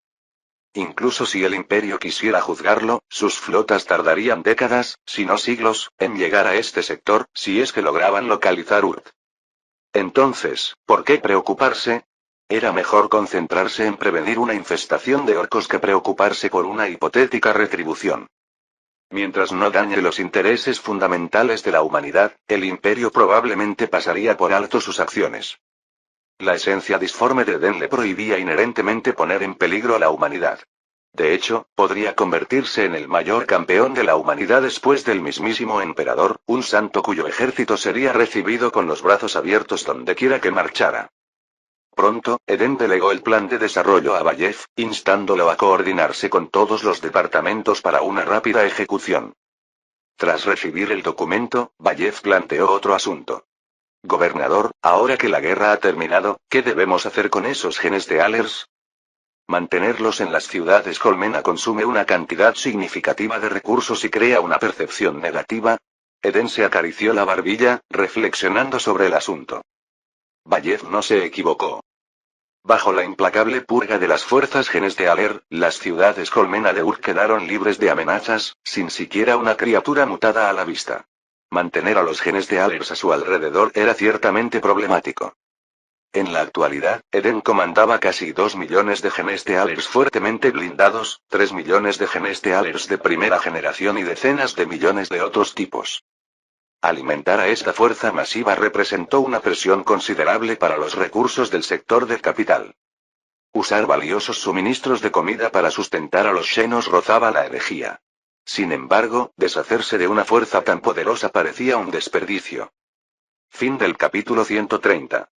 Incluso si el imperio quisiera juzgarlo, sus flotas tardarían décadas, si no siglos, en llegar a este sector, si es que lograban localizar Urt. Entonces, ¿por qué preocuparse? Era mejor concentrarse en prevenir una infestación de orcos que preocuparse por una hipotética retribución. Mientras no dañe los intereses fundamentales de la humanidad, el imperio probablemente pasaría por alto sus acciones. La esencia disforme de Eden le prohibía inherentemente poner en peligro a la humanidad. De hecho, podría convertirse en el mayor campeón de la humanidad después del mismísimo emperador, un santo cuyo ejército sería recibido con los brazos abiertos dondequiera que marchara. Pronto, Eden delegó el plan de desarrollo a Vallev, instándolo a coordinarse con todos los departamentos para una rápida ejecución. Tras recibir el documento, Vallev planteó otro asunto. Gobernador, ahora que la guerra ha terminado, ¿qué debemos hacer con esos genes de Alers? Mantenerlos en las ciudades colmena consume una cantidad significativa de recursos y crea una percepción negativa. Eden se acarició la barbilla, reflexionando sobre el asunto. Vallev no se equivocó. Bajo la implacable purga de las fuerzas genes de Aler, las ciudades colmena de Urk quedaron libres de amenazas, sin siquiera una criatura mutada a la vista. Mantener a los genes de Alers a su alrededor era ciertamente problemático. En la actualidad, Eden comandaba casi 2 millones de genes de Alers fuertemente blindados, 3 millones de genes de Alers de primera generación y decenas de millones de otros tipos. Alimentar a esta fuerza masiva representó una presión considerable para los recursos del sector del capital. Usar valiosos suministros de comida para sustentar a los xenos rozaba la herejía. Sin embargo, deshacerse de una fuerza tan poderosa parecía un desperdicio. Fin del capítulo 130.